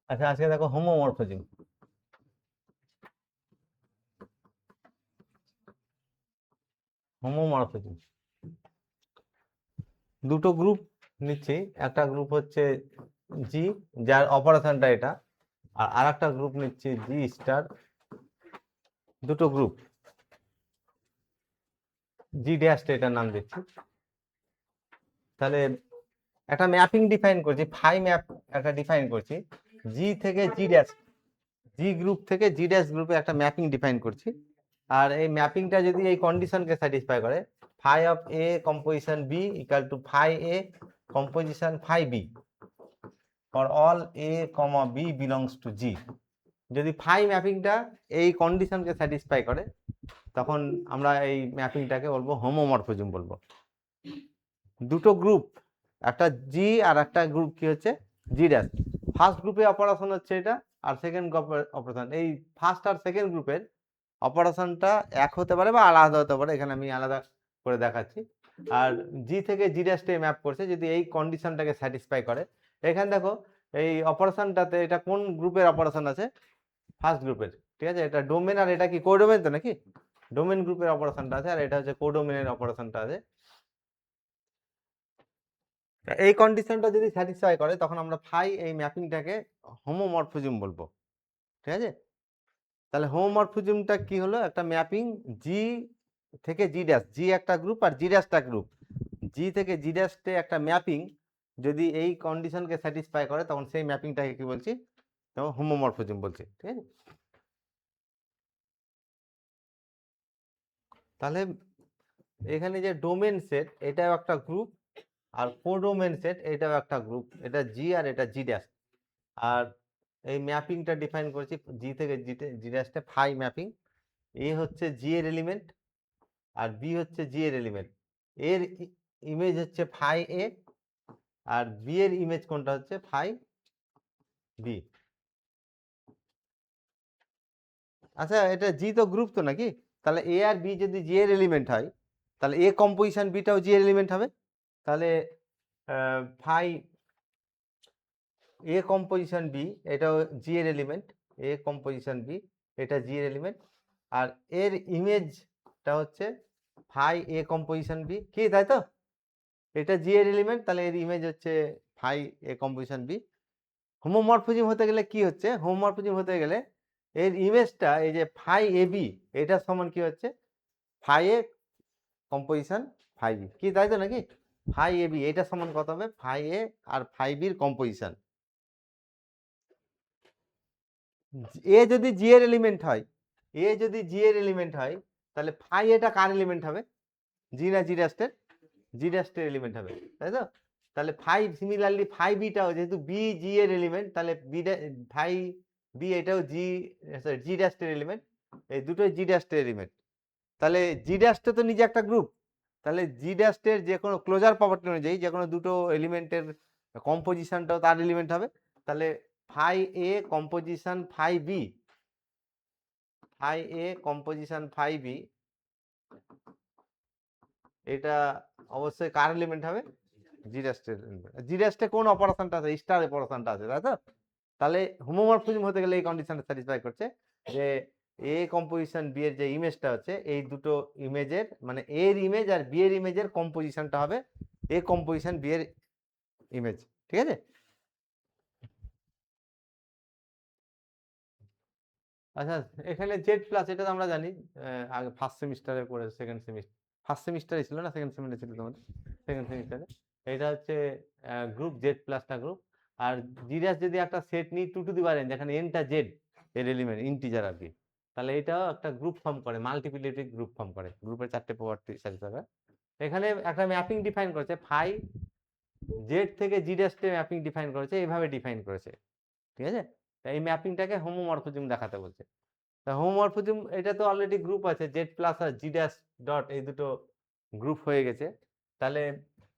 আচ্ছা, আজকে দেখো হোমোমরফিজম। হোমোমরফিজম দুটো গ্রুপ নিচ্ছি। একটা গ্রুপ হচ্ছে জি, যার অপারেশনটা এটা, আর আরেকটা গ্রুপ নিচ্ছি জি স্টার। দুটো গ্রুপ, জি ড্যাশ এটার নাম দিচ্ছি। তাহলে একটা ম্যাপিং ডিফাইন করছি, ফাই ম্যাপ একটা ডিফাইন করছি। জি থেকে জি ড্যাশ, জি গ্রুপ থেকে জি ড্যাশ গ্রুপে একটা ম্যাপিং ডিফাইন করছি। আর এই ম্যাপিংটা যদি এই কন্ডিশনকে স্যাটিসফাই করে, phi of A composition b equal to phi A composition phi b for all a comma b belongs to G. যদি ফাই ম্যাপিংটা এই কন্ডিশনকে স্যাটিসফাই করে, তখন আমরা এই ম্যাপিংটাকে বলবো হোমোমরফিজম বলবো। দুটো গ্রুপ, একটা জি আর একটা গ্রুপ কি হচ্ছে জি ড্যাশ। ফার্স্ট গ্রুপে অপারেশন হচ্ছে এটা, আর সেকেন্ড গ্রুপের অপারেশন। এই ফার্স্ট আর সেকেন্ড গ্রুপের অপারেশনটা এক হতে পারে বা আলাদা হতে পারে, এখানে আমি আলাদা করে দেখাচ্ছি। আর জি থেকে জি ড্যাশে ম্যাপ করছে যদি এই কন্ডিশনটাকে স্যাটিসফাই করে। এখানে দেখো এই অপারেশনটাতে এটা কোন গ্রুপের অপারেশন আছে, ফার্স্ট গ্রুপের। ঠিক আছে, এটা ডোমেন, আর এটা কি কোডোমেন তো নাকি, ডোমেন গ্রুপের অপারেশনটা আছে, আর এটা হচ্ছে কোডোমেনের অপারেশনটা আছে। এই কন্ডিশনটা যদি স্যাটিসফাই করে, তখন আমরা ফাই এই ম্যাপিংটাকে হোমোমরফিজম বলবো। ঠিক আছে, তাহলে হোমোমরফিজমটা কি হলো, একটা ম্যাপিং জি থেকে জি ড্যাশ, জি একটা গ্রুপ আর জি ড্যাশটা গ্রুপ, জি থেকে জি ড্যাশে একটা ম্যাপিং যদি এই কন্ডিশনকে স্যাটিসফাই করে, তখন সেই ম্যাপিংটাকে কি বলছি, তখন হোমোমরফিজম বলছি। ঠিক আছে, তাহলে এখানে যে ডোমেন সেট এটাও একটা গ্রুপ, আর কোডোমেন সেট এটাও একটা গ্রুপ, এটা জি আর এটা জি ড্যাশ। আর এই ম্যাপিংটা ডিফাইন করেছি জি থেকে জি ড্যাশে ফাই ম্যাপিং। এ হচ্ছে জি এর এলিমেন্ট আর বি হচ্ছে জি এর এলিমেন্ট। এর ইমেজ হচ্ছে ফাই এ, আর বি এর ইমেজ কোনটা হচ্ছে ফাই বি। আচ্ছা, এটা জি তো গ্রুপ তো নাকি, তাহলে এ আর বি যদি জি এর এলিমেন্ট হয়, তাহলে এ কম্পোজিশন বিটাও জি এর এলিমেন্ট হবে। তাহলে ফাই এ কম্পোজিশন বি এটাও জি এর এলিমেন্ট, এ কম্পোজিশন বি এটা জি এর এলিমেন্ট। আর এর ইমেজটা হচ্ছে ফাই এ কম্পোজিশন বি, কি তাই তো, এটা জি এর এলিমেন্ট, তাহলে এর ইমেজ হচ্ছে ফাই এ কম্পোজিশন বি। হোমোমরফিজম হতে গেলে কি হচ্ছে, হোমোমরফিজম হতে গেলে এর ইমেজটা এই যে ফাই এ বি এটা সমান কি হচ্ছে ফাই এ কম্পোজিশন ফাই বি, কি তাই তো নাকি, ফাই এ বি এটা সমান কত হবে, ফাই এ আর ফাই বির কম্পোজিশন। এ যদি জি এর এলিমেন্ট হয়, এ যদি জি এর এলিমেন্ট হয়, তাহলে ফাই এটা কার এলিমেন্ট হবে, জি না জি ড্যাস্টের, জি ড্যাস্টের এলিমেন্ট হবে, তাই তো। তাহলে ফাই সিমিলারলি ফাই বিটাও যেহেতু বি জি এর এলিমেন্ট, তাহলে বি ফাই বি এটাও জি, সরি জি ড্যাস্টের এলিমেন্ট, এই দুটোই জি ড্যাস্টের এলিমেন্ট। তাহলে জি ড্যাশটা তো নিজে একটা গ্রুপ, তাহলে জি ড্যাশের যে কোনো ক্লোজার প্রপার্টি অনুযায়ী যে কোনো দুটো এলিমেন্টের কম্পোজিশনটাও তার এলিমেন্ট হবে। তাহলে ফাই এ কম্পোজিশন ফাই বি, ফাই এ কম্পোজিশন ফাই বি এটা অবশ্যই কার এলিমেন্ট হবে, জি ড্যাশের এলিমেন্ট। জি ড্যাশে কোন অপারেশনটা আছে, স্টার অপারেশনটা আছে, তাই তো। তাহলে হোমোমরফিজম হতে গেলে এই কন্ডিশনটা স্যাটিসফাই করছে যে এ কম্পোজিশন বি এর যে ইমেজটা হচ্ছে, এই দুটো ইমেজের মানে এর ইমেজ আর বি এর ইমেজের কম্পোজিশনটা হবে এ কম্পোজিশন বি এর ইমেজ। ঠিক আছে, আচ্ছা এখানে জেড প্লাস এটা তো আমরা জানি, আগে ফার্স্ট সেমিস্টারে পড়ে, সেকেন্ড সেমিস্টার, ফার্স্ট সেমিস্টারে ছিল না সেকেন্ড সেমিস্টারে ছিল তোমাদের, সেকেন্ড সেমিস্টারে। এটা হচ্ছে গ্রুপ জেড প্লাসটা গ্রুপ। আর জিরাস যদি একটা সেট নিই two to the power N, যেখানে এনটা জেড এর এলিমেন্ট ইন্টিজার আর কি, তাহলে এটাও একটা গ্রুপ ফর্ম করে, মাল্টিপ্লিকেটিভ গ্রুপ ফর্ম করে, গ্রুপের চারটে প্রপার্টি স্যাটিসফাই করে। এখানে একটা ম্যাপিং ডিফাইন করেছে ফাই জেড থেকে জি ড্যাশে ম্যাপিং ডিফাইন করেছে, এইভাবে ডিফাইন করেছে। ঠিক আছে, এই ম্যাপিংটাকে হোমোমরফিজম দেখাতে বলছে। হোমোমরফিজম এটা তো অলরেডি গ্রুপ আছে, জেড প্লাস আর জি ড্যাশ ডট এই দুটো গ্রুপ হয়ে গেছে। তাহলে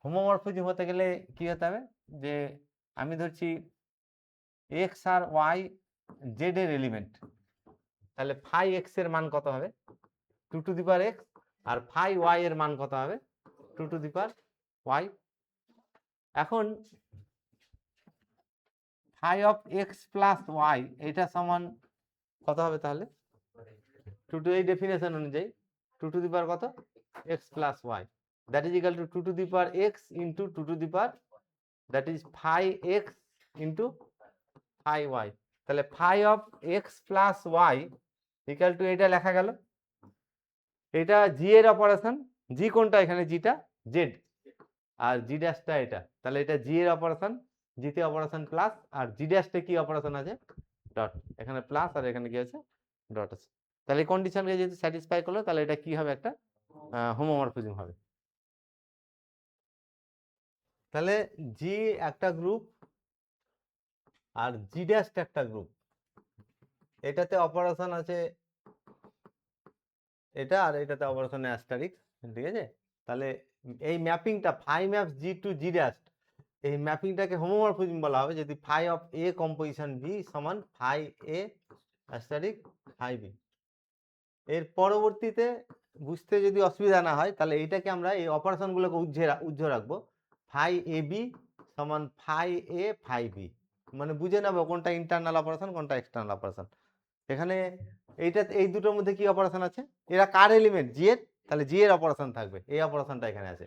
হোমোমরফিজম হতে গেলে কি হতে হবে, যে আমি ধরছি এক্স আর ওয়াই জেড এর এলিমেন্ট, তাহলে ফাই এক্স এর মান কত হবে, two to the power x, আর ফাই ওয়াই এর মান কত হবে, two to the power y. এখন phi of x plus y এটা সমান কত হবে তাহলে? টু এই ডেফিনেশন অনুযায়ী 2 টু দি পাওয়ার কত? x plus y, that is equal to 2 to the power x into 2 to the power, that is phi x into phi y. তাহলে phi of x plus y equal to এটা লেখা গেল, এটা G এর operation, জি কোনটা এখানে? জিটা Z, আর জি ড্যাশটা এটা, তাহলে এটা জি এর অপারেশন, জিতে অপারেশন প্লাস, আর জি ড্যাশটা কি অপারেশন আছে? ডট, এখানে প্লাস আর এখানে কি আছে? ডট আছে। তাহলে এই কন্ডিশনকে যদি স্যাটিসফাই করলো তাহলে এটা কি হবে? একটা হোমোমরফিজম হবে। তাহলে জি একটা গ্রুপ আর জি ড্যাশ একটা গ্রুপ, এটাতে অপারেশন আছে এটা, আর এটাতে অপারেশন অ্যাস্টারিক্স, ঠিক আছে? তাহলে এই ম্যাপিংটা phi maps G to G dash, এই ম্যাপিংটাকে হোমোমরফিজম বলা হবে যদি phi of A composition B সমান ফাই এ অ্যাস্টারিক ফাই বি। এর পরবর্তীতে বুঝতে যদি অসুবিধা না হয় তাহলে এইটাকে আমরা এই অপারেশনগুলোকে উজ্জ্ব রাখবো, ফাই এ বি সমান ফাই এ ফাই বি, মানে বুঝে নেবো কোনটা ইন্টারনাল অপারেশন কোনটা এক্সটার্নাল অপারেশন। এখানে এইটা এই দুটোর মধ্যে কি অপারেশন আছে? এরা কার এলিমেন্ট? জি এর, তাহলে জি এর অপারেশন থাকবে, এই অপারেশনটা এখানে আছে।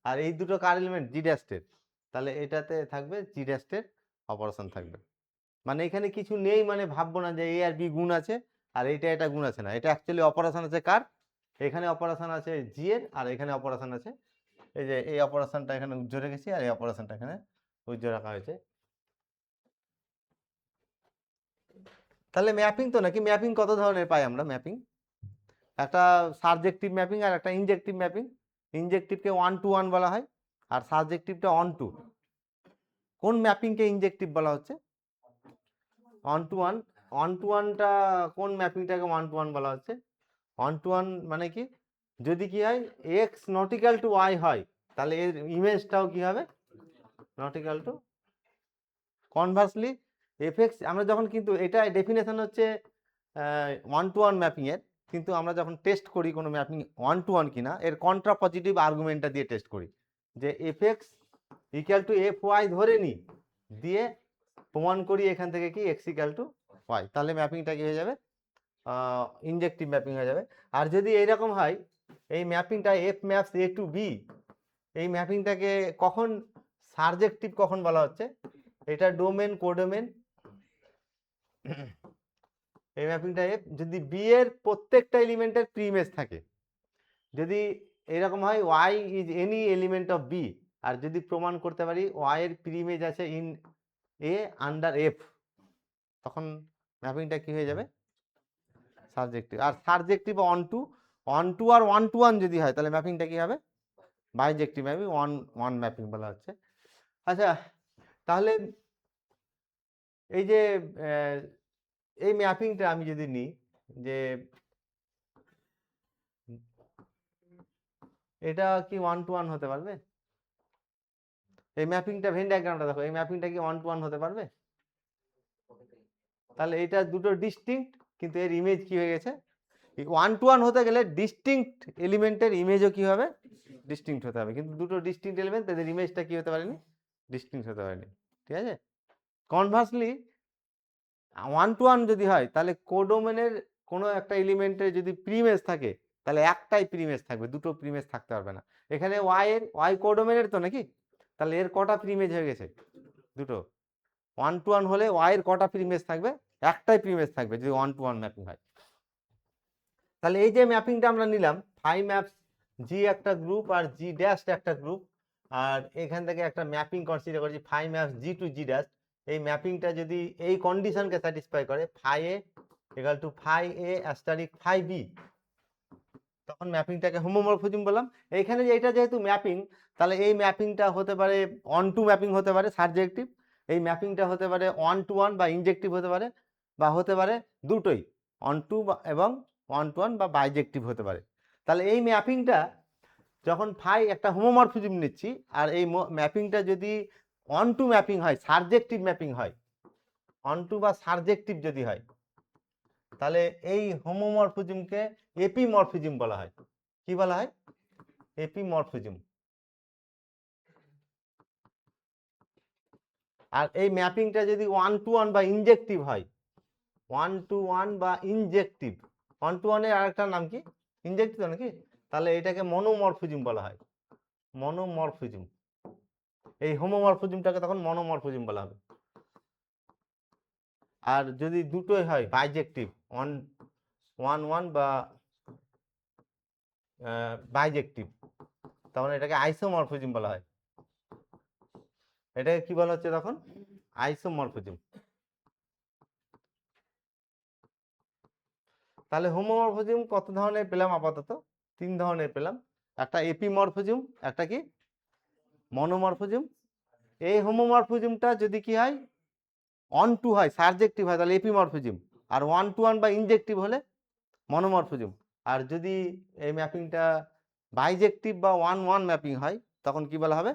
আর এই দুটো কার এলিমেন্ট? জি ড্যাশের, তাহলে এটাতে থাকবে জি ড্যাশের অপারেশন থাকবে। মানে এখানে কিছু নেই, মানে ভাববো না যে এ আর বি গুণ আছে আর এইটা এটা গুণ আছে, না, এটা অ্যাকচুয়ালি অপারেশন আছে কার? এখানে অপারেশন আছে জি এর, আর এখানে অপারেশন আছে, এই যে এই অপারেশনটা এখানে উজ্জ্ব রেখেছি আর এই অপারেশনটা এখানে উজ্জ্ব রাখা হয়েছে। তাহলে ম্যাপিং তো নাকি, ম্যাপিং কত ধরনের পাই আমরা? ম্যাপিং একটা সাবজেক্টিভ ম্যাপিং আর একটা ইনজেক্টিভ ম্যাপিং। ইনজেক্টিভকে 1 to 1 বলা হয় আর সাবজেক্টিভটা 1 to। কোন ম্যাপিংকে ইনজেক্টিভ বলা হচ্ছে? 1 to 1। 1 to 1টা কোন ম্যাপিংটাকে 1 to 1 বলা হচ্ছে? 1 to 1 মানে কি, যদি কি হয় X not equal to Y হয় তাহলে এর ইমেজটাও কি হবে? Not equal to. Conversely F X আমরা যখন, কিন্তু এটা ডেফিনেশন হচ্ছে 1 to 1 ম্যাপিং এর, কিন্তু আমরা যখন টেস্ট করি কোনো ম্যাপিং 1 to 1 কিনা, এর কন্ট্রা পজিটিভ আর্গুমেন্টটা দিয়ে টেস্ট করি যে F X equal to F Y ধরে নি, দিয়ে প্রমাণ করি এখান থেকে কি এক্স ইকুয়াল টু ওয়াই, তাহলে ম্যাপিংটা কি হয়ে যাবে? ইনজেক্টিভ ম্যাপিং হয়ে যাবে। আর যদি এইরকম হয় এই ম্যাপিংটা এফ ম্যাপস এ টু বি, এই ম্যাপিংটাকে কখন সাবজেক্টিভ কখন বলা হচ্ছে? এটা ডোমেন কোডোমেন, এই ম্যাপিংটা এফ যদি বি এর প্রত্যেকটা এলিমেন্টের প্রিমেজ থাকে, যদি এরকম হয় y is any element of b, আর যদি প্রমাণ করতে পারি ওয়াই এর প্রিমেজ আছে ইন এ আন্ডার এফ, তখন ম্যাপিংটা কি হয়ে যাবে? সাবজেক্টিভ। আর সাবজেক্টিভ অন টু আর 1 to 1 যদি হয় তাহলে ম্যাপিংটা কি হবে? বাইজেক্টিভ ম্যাপিং, 1 ম্যাপিং বলা হচ্ছে। আচ্ছা, তাহলে এই যে এই ম্যাপিংটা আমি যদি নিই যে এটা কি 1 to 1 হতে পারবে? এই ম্যাপিংটা ভেন ডায়াগ্রামটা দেখো, এই ম্যাপিংটা কি 1 to 1 হতে পারবে? তাহলে এটা দুটো ডিস্টিংক্ট, কিন্তু এর ইমেজ কি হয়ে গেছে? 1 to 1 হতে গেলে ডিস্টিংক্ট এলিমেন্টের ইমেজও কি হবে? ডিস্টিংক্ট হতে হবে, কিন্তু দুটো ডিস্টিংক্ট এলিমেন্ট তাদের ইমেজটা কি হতে পারেনি? ডিস্টিংক্ট হতে পারেনি, ঠিক আছে? কনভার্সলি 1 to 1 যদি হয় তাহলে কোডোমেনের কোনো একটা এলিমেন্টের যদি প্রিমেজ থাকে তাহলে একটাই প্রিমেজ থাকবে, দুটো প্রিমেজ থাকতে পারবে না। এখানে ওয়াই কোডোমেনের তো নাকি, তাহলে এর কটা প্রিমেজ হয়ে গেছে? দুটো। 1 to 1 হলে ওয়াই এর কটা প্রিমেজ থাকবে? একটাই প্রিমেজ থাকবে যদি 1 to 1 ম্যাপিং হয়। তাহলে এই যে ম্যাপিংটা আমরা নিলাম, ফাই ম্যাপস জি একটা গ্রুপ আর জি ড্যাশ একটা গ্রুপ, আর এখান থেকে একটা ম্যাপিং কনসিডার করছি phi maps G to G dash. এই ম্যাপিংটা যদি এই কন্ডিশনকে স্যাটিসফাই করে phi A equal to phi A asterisk phi B, তখন ম্যাপিংটাকে হোমোমরফিজম বললাম। এইখানে যে এটা যেহেতু ম্যাপিং, তাহলে এই ম্যাপিংটা হতে পারে 1 to ম্যাপিং হতে পারে সাবজেক্টিভ, এই ম্যাপিংটা হতে পারে 1 to 1 বা ইনজেক্টিভ হতে পারে, বা হতে পারে দুটোই 1 to এবং 1 to 1 বা বাইজেক্টিভ হতে পারে। তাহলে এই ম্যাপিংটা যখন ফাই একটা হোমোমরফিজম নিচ্ছি, আর এই ম্যাপিংটা যদি 1 to ম্যাপিং হয়, সাবজেক্টিভ ম্যাপিং হয়, 1 to বা সাবজেক্টিভ যদি হয়, তাহলে এই হোমোমরফিজমকে এপিমরফিজম বলা হয়। কি বলা হয়? এপিমরফিজম। আর এই ম্যাপিংটা যদি 1-to-1 বা ইনজেক্টিভ হয়, 1-to-1 বা ইনজেক্টিভ, 1-to-1 এর আরেকটা নাম কি? ইনজেক্টিভ নাকি? তাহলে এটাকে মনোমরফিজম বলা হয়, মনোমরফিজম। এই হোমোমরফিজমটাকে তখন মনোমরফিজম বলা হবে। আর যদি দুটোই হয় বাইজেক্টিভ, 1-1 বা বাইজেক্টিভ, তখন এটাকে আইসোমরফিজম বলা হয়। এটাকে কি বলা হচ্ছে তখন? আইসোমরফিজম। তাহলে হোমোমরফিজম কত ধরনের পেলাম? আপাতত 3 ধরনের পেলাম। একটা এপিমরফিজম, একটা কি মনোমরফিজম। এই হোমোমরফিজমটা যদি কি হয়, 1-2 হয়, সাবজেক্টিভ হয়, তাহলে এপিমরফিজম। আর 1-to-1 বা ইনজেক্টিভ হলে মনোমরফিজম। আর যদি এই ম্যাপিংটা বাইজেক্টিভ বা 1-1 ম্যাপিং হয়, তখন কি বলা হবে?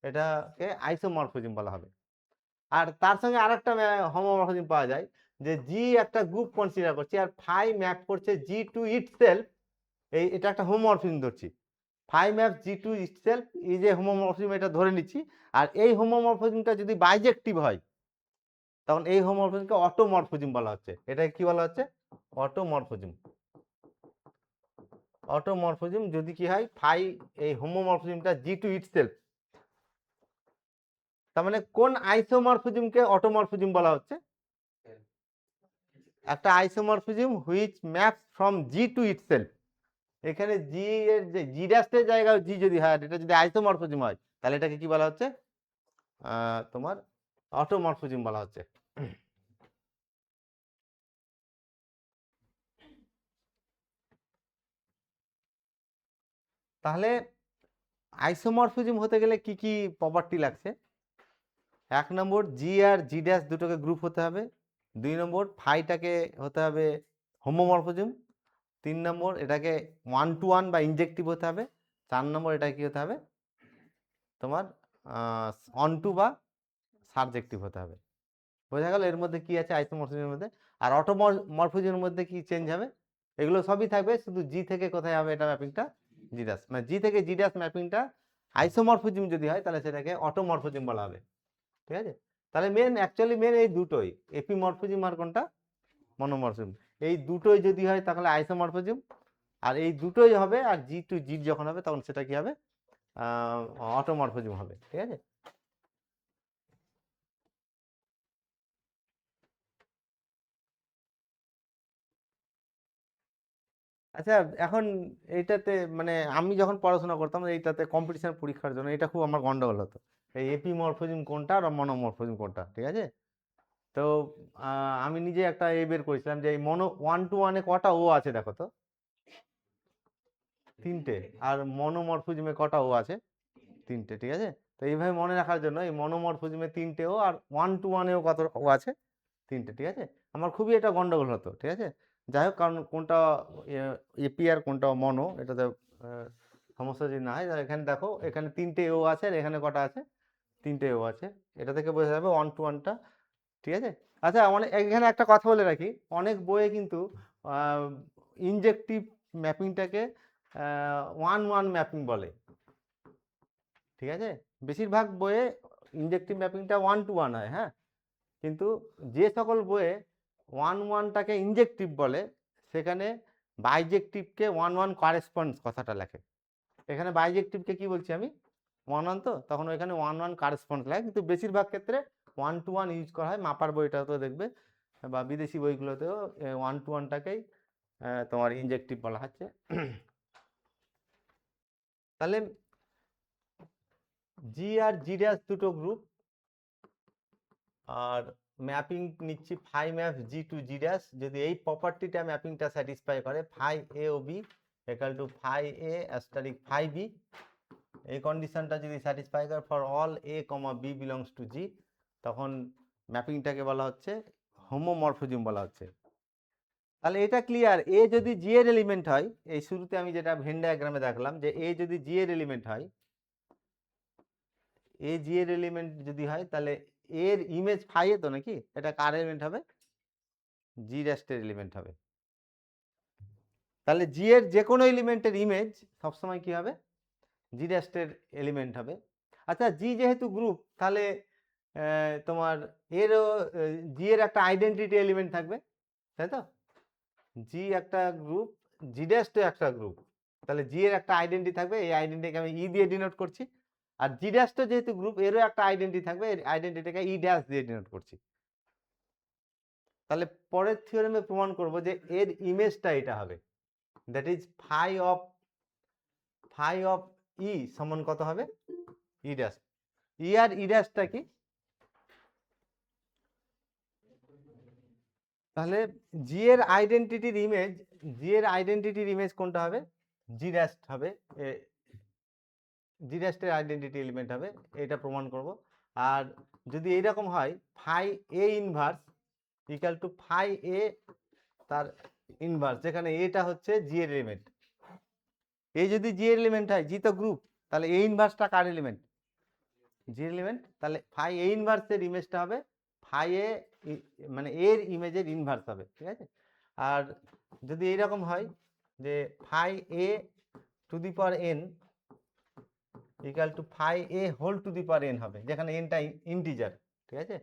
এটাকে আইসোমরফিজম বলা হবে। আর তার সঙ্গে আরেকটা হোমোমরফিজম পাওয়া যায়, যে জি একটা গ্রুপ কনসিডার করছি আর ফাই ম্যাপ করছে জি টু ইটসেলফ, এটা একটা হোমোমরফিজম ধরছি। Phi map G to itself এই যে হোমোমরফিজম, এটা ধরে নিচ্ছি। আর এই হোমোমরফিজমটা যদি বাইজেক্টিভ হয়, তখন এই হোমোমরফিজমকে অটোমরফিজম বলা হচ্ছে। এটা কি বলা হচ্ছে? অটোমরফিজম। অটোমরফিজম যদি কি হয়, ফাই এই হোমোমরফিজমটা জি টু ইটসেলফ, তার মানে কোন আইসোমরফিজমকে অটোমরফিজম বলা হচ্ছে? একটা isomorphism which maps from G to itself. এখানে জি এর যে জি ড্যাশের জায়গায় জি যদি হয়, এটা যদি আইসোমরফিজম হয়, তাহলে এটাকে কি বলা হচ্ছে? তোমার অটোমরফিজম বলা হচ্ছে। তাহলে আইসোমরফিজম হতে গেলে কি কি প্রপার্টি লাগছে? 1 নম্বর, জি আর জি ড্যাশ দুটোকে গ্রুপ হতে হবে। 2 নম্বর, ফাইটাকে হতে হবে হোমোমরফিজম। 3 নম্বর, এটাকে 1-to-1 বা ইনজেক্টিভ হতে হবে। 4 নম্বর, এটা কি হতে হবে? তোমার অন-টু বা সাবজেক্টিভ হতে হবে। বোঝা গেল এর মধ্যে কি আছে আইসোমরফিজমের মধ্যে। আর অটোমরফিজমের মধ্যে কি চেঞ্জ হবে? এগুলো সবই থাকবে, শুধু জি থেকে কোথায় হবে এটা ম্যাপিংটা? জি ড্যাশ, মানে জি থেকে জি ড্যাশ ম্যাপিংটা আইসোমরফিজম যদি হয়, তাহলে সেটাকে অটোমরফিজম বলা হবে। ঠিক আছে? তাহলে অ্যাকচুয়ালি মেন এই দুটোই, এপিমরফিজম আর কোনটা? মনোমরফিজম। এই দুটোই যদি হয় তাহলে আইসোমরফিজম। আর এই দুটোই হবে, আর জি টু জি যখন হবে তখন সেটা কি হবে? অটোমরফিজম হবে। ঠিক আছে? আচ্ছা, এখন এইটাতে মানে আমি যখন পড়াশোনা করতাম, এইটাতে কম্পিটিশন পরীক্ষার জন্য এটা খুব আমার গন্ডগোল হতো, এই এপিমরফিজম কোনটা আর মনোমরফিজম কোনটা। ঠিক আছে? তো আমি নিজে একটা বের করেছিলাম যে এই 1-to-1 কটা ও আছে দেখো তো? 3টে। আর মনোমরফিজমে কটা ও আছে? 3টে। ঠিক আছে? তো এইভাবে মনে রাখার জন্য এই মনোমরফিজমে 3টে ও, আর 1-to-1-এও কত ও আছে? 3টে। ঠিক আছে? আমার খুবই এটা গন্ডগোল হতো। ঠিক আছে? যাই হোক, কারণ কোনটা এপি আর কোনটা মনো, এটাতে সমস্যা যদি না হয়, তাহলে এখানে দেখো, এখানে 3টে ও আছে আর এখানে কটা আছে? 3টে ও আছে। এটা থেকে বোঝা যাবে 1-to-1টা। ঠিক আছে? আচ্ছা, অনেক এখানে একটা কথা বলে রাখি, অনেক বইয়ে কিন্তু ইনজেক্টিভ ম্যাপিংটাকে 1-1 ম্যাপিং বলে। ঠিক আছে? বেশিরভাগ বইয়ে ইনজেক্টিভ ম্যাপিংটা 1-to-1 হয়, হ্যাঁ। কিন্তু যে সকল বইয়ে 1-1টাকে ইনজেক্টিভ বলে, সেখানে বাইজেক্টিভকে 1-1 কারেসপন্ডস কথাটা লেখে। এখানে বাইজেক্টিভকে কি বলছি আমি? 1-1, তো তখন ওইখানে 1-1 কারেসপন্ডস লাগে। কিন্তু বেশিরভাগ ক্ষেত্রে 1-to-1 ইউজ করা হয়। মাপার বইটাতেও দেখবে, বা বিদেশি বইগুলোতেও 1-to-1টাকেই তোমার ইনজেক্টিভ বলা হচ্ছে। তাহলে জি আর জি ড্যাশ দুটো গ্রুপ, আর ম্যাপিং নিচ্ছি phi map G to G dash. যদি এই প্রপার্টিটা ম্যাপিংটা স্যাটিসফাই করে, ফাই এ ও b equal to phi A asterisk phi b, এই কন্ডিশনটা যদি স্যাটিসফাই করে for all a comma b belongs to G, তখন ম্যাপিংটাকে বলা হচ্ছে হোমোমরফিজম বলা হচ্ছে। তাহলে এটা ক্লিয়ার, এ যদি জি এর এলিমেন্ট হয়, এই শুরুতে আমি যেটা ভেন ডায়াগ্রামে দেখলাম, যে এ যদি জি এর এলিমেন্ট হয়, এ জি এর এলিমেন্ট যদি হয়, তাহলে এর ইমেজ ফাই এ, তো নাকি এটা কার এলিমেন্ট হবে? জি ড্যাশের এলিমেন্ট হবে। তাহলে জি এর যে কোনো এলিমেন্টের ইমেজ সবসময় কি হবে? জি ড্যাশের এলিমেন্ট হবে। আচ্ছা, জি যেহেতু গ্রুপ, তাহলে তোমার এরও জি এর একটা আইডেন্টিটি এলিমেন্ট থাকবে, তাই তো? জি একটা গ্রুপ, জি ড্যাশ তো একটা গ্রুপ, তাহলে জি এর একটা আইডেন্টি থাকবে, এই আইডেন্টিটিকে আমি ই দিয়ে ডিনোট করছি। আর জি ড্যাশ তো যেহেতু গ্রুপ, এরও একটা আইডেন্টি থাকবে, এই আইডেন্টিটিকে ই ড্যাশ দিয়ে ডিনোট করছি। তাহলে পরের থিওরেমে প্রমাণ করব যে এর ইমেজটা এটা হবে, দ্যাট ইজ ফাই অফ ই সমান কত হবে, ই ড্যাশ। ই আর ই ড্যাশটা কি? তাহলে জি এর আইডেন্টিটির ইমেজ কোনটা হবে, জি ড্যাশ হবে, জি ড্যাশের আইডেন্টিটি এলিমেন্ট হবে, এটা প্রমাণ করব। আর যদি এইরকম হয় phi A inverse equal to phi এ তার ইনভার্স, যেখানে এটা হচ্ছে জি এর এলিমেন্ট, এই যদি জি এর এলিমেন্ট হয়, জি তো গ্রুপ, তাহলে এ ইনভার্সটা কার এলিমেন্ট, জি এর এলিমেন্ট, তাহলে ফাই এ ইনভার্সের ইমেজটা হবে ফাই এ, মানে এর ইমেজের ইনভার্স হবে, ঠিক আছে? আর যদি এইরকম হয় যে phi A to the power N equal to phi A whole to the power N হবে, যেখানে এনটা ইন্টিজার, ঠিক আছে?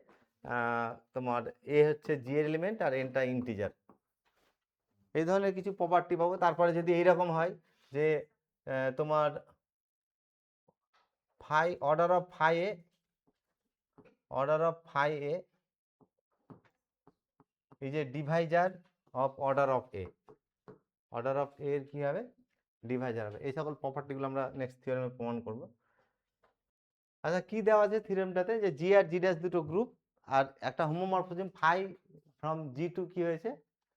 তোমার এ হচ্ছে জি এর এলিমেন্ট আর এনটা ইন্টিজার, এই ধরনের কিছু প্রপার্টি পাবো। তারপরে যদি এইরকম হয় যে তোমার phi order of phi a is a divisor of order of a, order of a এর কি হবে, ডিভাইজার হবে। এই সকল প্রপার্টিগুলো আমরা নেক্সট থিওরেমে প্রমাণ করব। আচ্ছা, কি দেওয়া আছে থিওরেমটাতে, যে জি আর জি ড্যাশ দুটো গ্রুপ, আর একটা homomorphism phi from G to কি হয়েছে,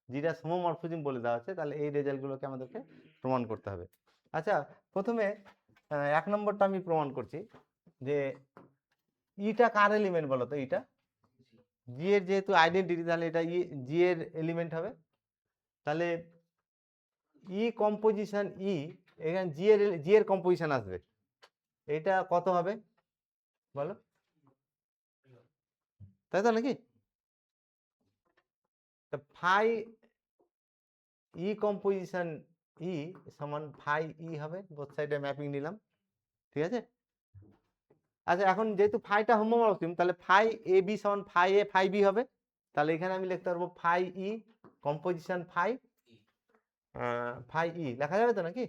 জি ড্যাশ হোমোমরফিজম বলে দেওয়া আছে। তাহলে এই রেজাল্টগুলোকে আমাদেরকে প্রমাণ করতে হবে। আচ্ছা, প্রথমে 1 নম্বরটা আমি প্রমাণ করছি, যে ইটা কার এলিমেন্ট বলো তো, ইটা জি এর যেহেতু আইডেন্টিটি, তাহলে এটা জি এর এলিমেন্ট হবে। তাহলে ই কম্পোজিশন ই, এখানে জি এর কম্পোজিশন আসবে, এটা কত হবে বলো, তাই তো নাকি? ফাই ই কম্পোজিশন ই সমান ফাই ই হবে, বোথ সাইডে ম্যাপিং নিলাম, ঠিক আছে? আচ্ছা, এখন যেহেতু ফাইটা হোমোমরফিজম, তাহলে ফাই এ বি সমান ফাই এ ফাই বি হবে। তাহলে এখানে আমি লিখতে পারবো ফাই ই কম্পোজিশন ফাই ই লেখা যাবে তো নাকি?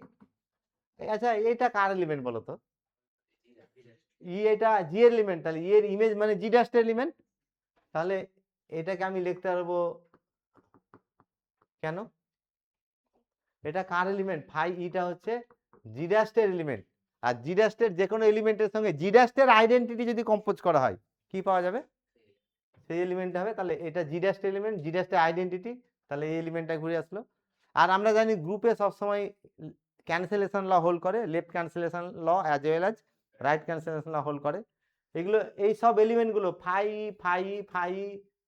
আচ্ছা, এটা কার এলিমেন্ট বলো তো, ই এটা জি এর এলিমেন্ট, তাহলে ই এর ইমেজ মানে জি ড্যাশ এর এলিমেন্ট। তাহলে এটাকে আমি লিখতে পারবো, কেন, এটা কার এলিমেন্ট, ফাই ইটা হচ্ছে জি ড্যাশ এর এলিমেন্ট, আর জি ড্যাশ এর যে কোনো এলিমেন্টের সঙ্গে জি ড্যাশ এর আইডেন্টিটি যদি কম্পোজ করা হয়, কি পাওয়া যাবে, সেই এলিমেন্ট হবে। তাহলে এটা জি ড্যাশ এলিমেন্ট, জি ড্যাশ এর আইডেন্টিটি, তাহলে এই এলিমেন্টটা ঘুরে আসলো। আর আমরা জানি গ্রুপে সবসময় ক্যান্সেলেশন ল হোল্ড করে, left cancellation law as well as right cancellation law hold করে। এগুলো এই সব এলিমেন্টগুলো phi phi phi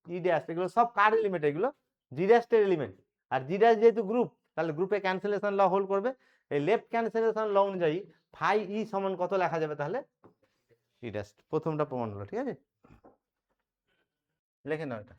e dash, এগুলো সব কার এলিমেন্ট, এগুলো জি ড্যাশ এর এলিমেন্ট। আর জি ড্যাশ যেহেতু গ্রুপ, তাহলে গ্রুপে ক্যান্সেলেশন ল হোল্ড করবে। এই লেফট ক্যান্সেলেশন ল অনুযায়ী ফাই ই সমান কত লেখা যাবে, তাহলে ই ড্যাশ। প্রথমটা প্রমাণ হলো, ঠিক আছে? লিখে নাও এটা।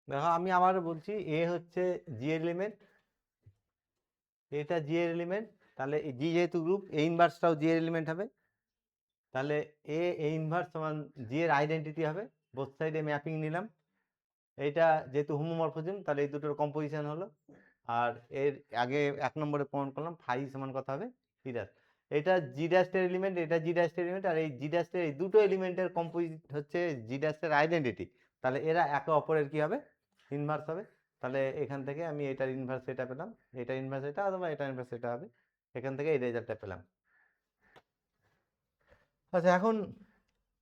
দেখো, আমি আবারও বলছি, এ হচ্ছে জি এলিমেন্ট, এটা জি এর এলিমেন্ট, তাহলে জি যেহেতু গ্রুপ, এ ইনভার্সটাও জি এর এলিমেন্ট হবে, তাহলে এ ইনভার্স সমান জি এর আইডেন্টিটি হবে। বোথ সাইডে ম্যাপিং নিলাম, এইটা যেহেতু হোমোমরফিজম তাহলে এই দুটোর কম্পোজিশন হলো। আর এর আগে 1 নম্বরে প্রমাণ করলাম ফাই সমান কত হবে, জি ড্যাশ। এটা জি ড্যাশের এলিমেন্ট, এটা জি ড্যাশের এলিমেন্ট, আর এই জি ড্যাশের এই দুটো এলিমেন্টের কম্পোজিট হচ্ছে জি ড্যাশের আইডেন্টিটি, তাহলে এরা একে অপরের কি হবে, ইনভার্স হবে। তাহলে এখান থেকে আমি এটার ইনভার্স এটা পেলাম, এটার ইনভার্স এটা, অথবা এটার ইনভার্স এটা হবে, এখান থেকে এই রেজাল্টটা পেলাম। আচ্ছা, এখন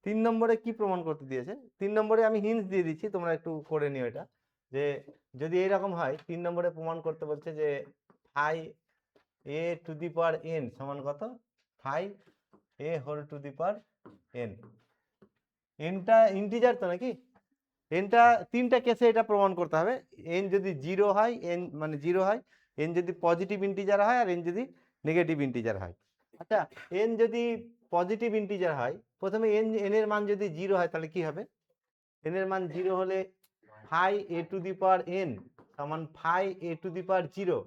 3 নম্বরে কি প্রমাণ করতে দিয়েছে? 3 নম্বরে আমি হিন্টস দিয়ে দিচ্ছি, তোমরা একটু করে নিও এটা, যে যদি এইরকম হয় 3 নম্বরে প্রমাণ করতে বলছে যে phi A to the power n সমান কত, phi A whole to the power n. এনটা ইন্টিজার তো নাকি, এনটা তিনটা কেসে এটা প্রমাণ করতে হবে। এন যদি জিরো হয়, এন মানে জিরো হয়, এন যদি পজিটিভ ইন্টিজার হয়, আর এন যদি নেগেটিভ ইন্টিজার হয়। আচ্ছা, এন যদি পজিটিভ ইন্টিজার হয়, প্রথমে এন এর মান যদি জিরো হয় তাহলে কি হবে, এন এর মান জিরো হলে phi A to the power n সমান phi A to the power zero,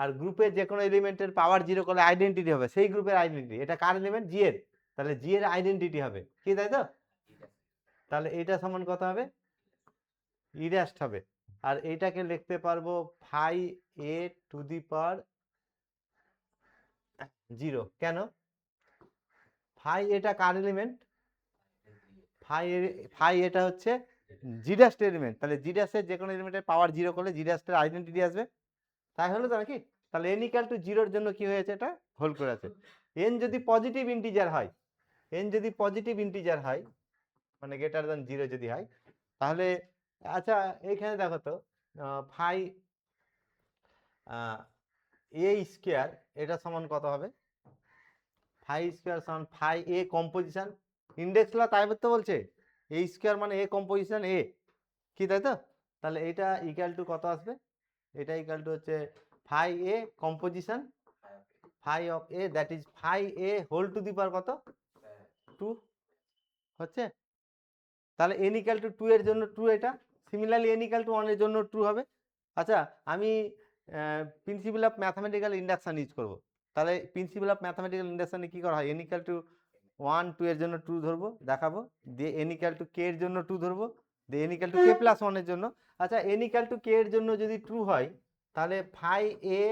আর গ্রুপের যে কোনো এলিমেন্টের পাওয়ার জিরো করলে আইডেন্টিটি হবে সেই গ্রুপের আইডেন্টিটি। এটা কার এলিমেন্ট, জি এর, তাহলে জি এর আইডেন্টিটি হবে কি, তাই তো? তাহলে এটা সমান কত হবে, ই ড্যাশ হবে। আর এইটাকে লিখতে পারবো phi A to the power zero. কেন, ফাই এটা কার এলিমেন্ট, ফাই এটা হচ্ছে জি ড্যাশ এলিমেন্ট, তাহলে জি ড্যাশের যে কোনো এলিমেন্টের পাওয়ার জিরো করলে জি ড্যাশের আইডেন্টিটি আসবে, তাই হলো তো নাকি? তাহলে এন ইকাল টু জিরোর জন্য কি হয়েছে, এটা হোল করে আছে। এন যদি পজিটিভ ইন্টিজার হয়, এন যদি পজিটিভ ইন্টিজার হয় মানে গ্রেটার দ্যান জিরো যদি হয়, তাহলে আচ্ছা এইখানে দেখো তো ফাই এ স্কোয়ার এটা সমান কত হবে, ফাই স্কোয়ার সমান ফাই এ কম্পোজিশন ইন্ডেক্স লা, তাই তো বলছে এ স্কোয়ার মানে এ কম্পোজিশন এ, কি তাই তো? তাহলে এটা ইকাল টু কত আসবে, এটা ইকাল টু হচ্ছে phi A composition phi of a, that is phi A whole to the power কত, 2 হচ্ছে। তাহলে এন ইকাল টু 2 এর জন্য ট্রু, এটা সিমিলারলি এন ইকাল টু 1 এর জন্য ট্রু হবে। আচ্ছা, আমি principal of mathematical induction use করব, তাহলে প্রিন্সিপাল অফ ম্যাথমেটিক্যাল ইন্ডাকশনে কি করা হয়, এন ইকাল টু 1 2 এর জন্য ট্রু ধরবো, দেখাবো, দিয়ে এন ইকাল টু কে এর জন্য ট্রু ধরবো, দিয়ে N equal to k plus 1 এর জন্য। আচ্ছা, এন ইকাল টু কে এর জন্য যদি ট্রু হয় তাহলে phi A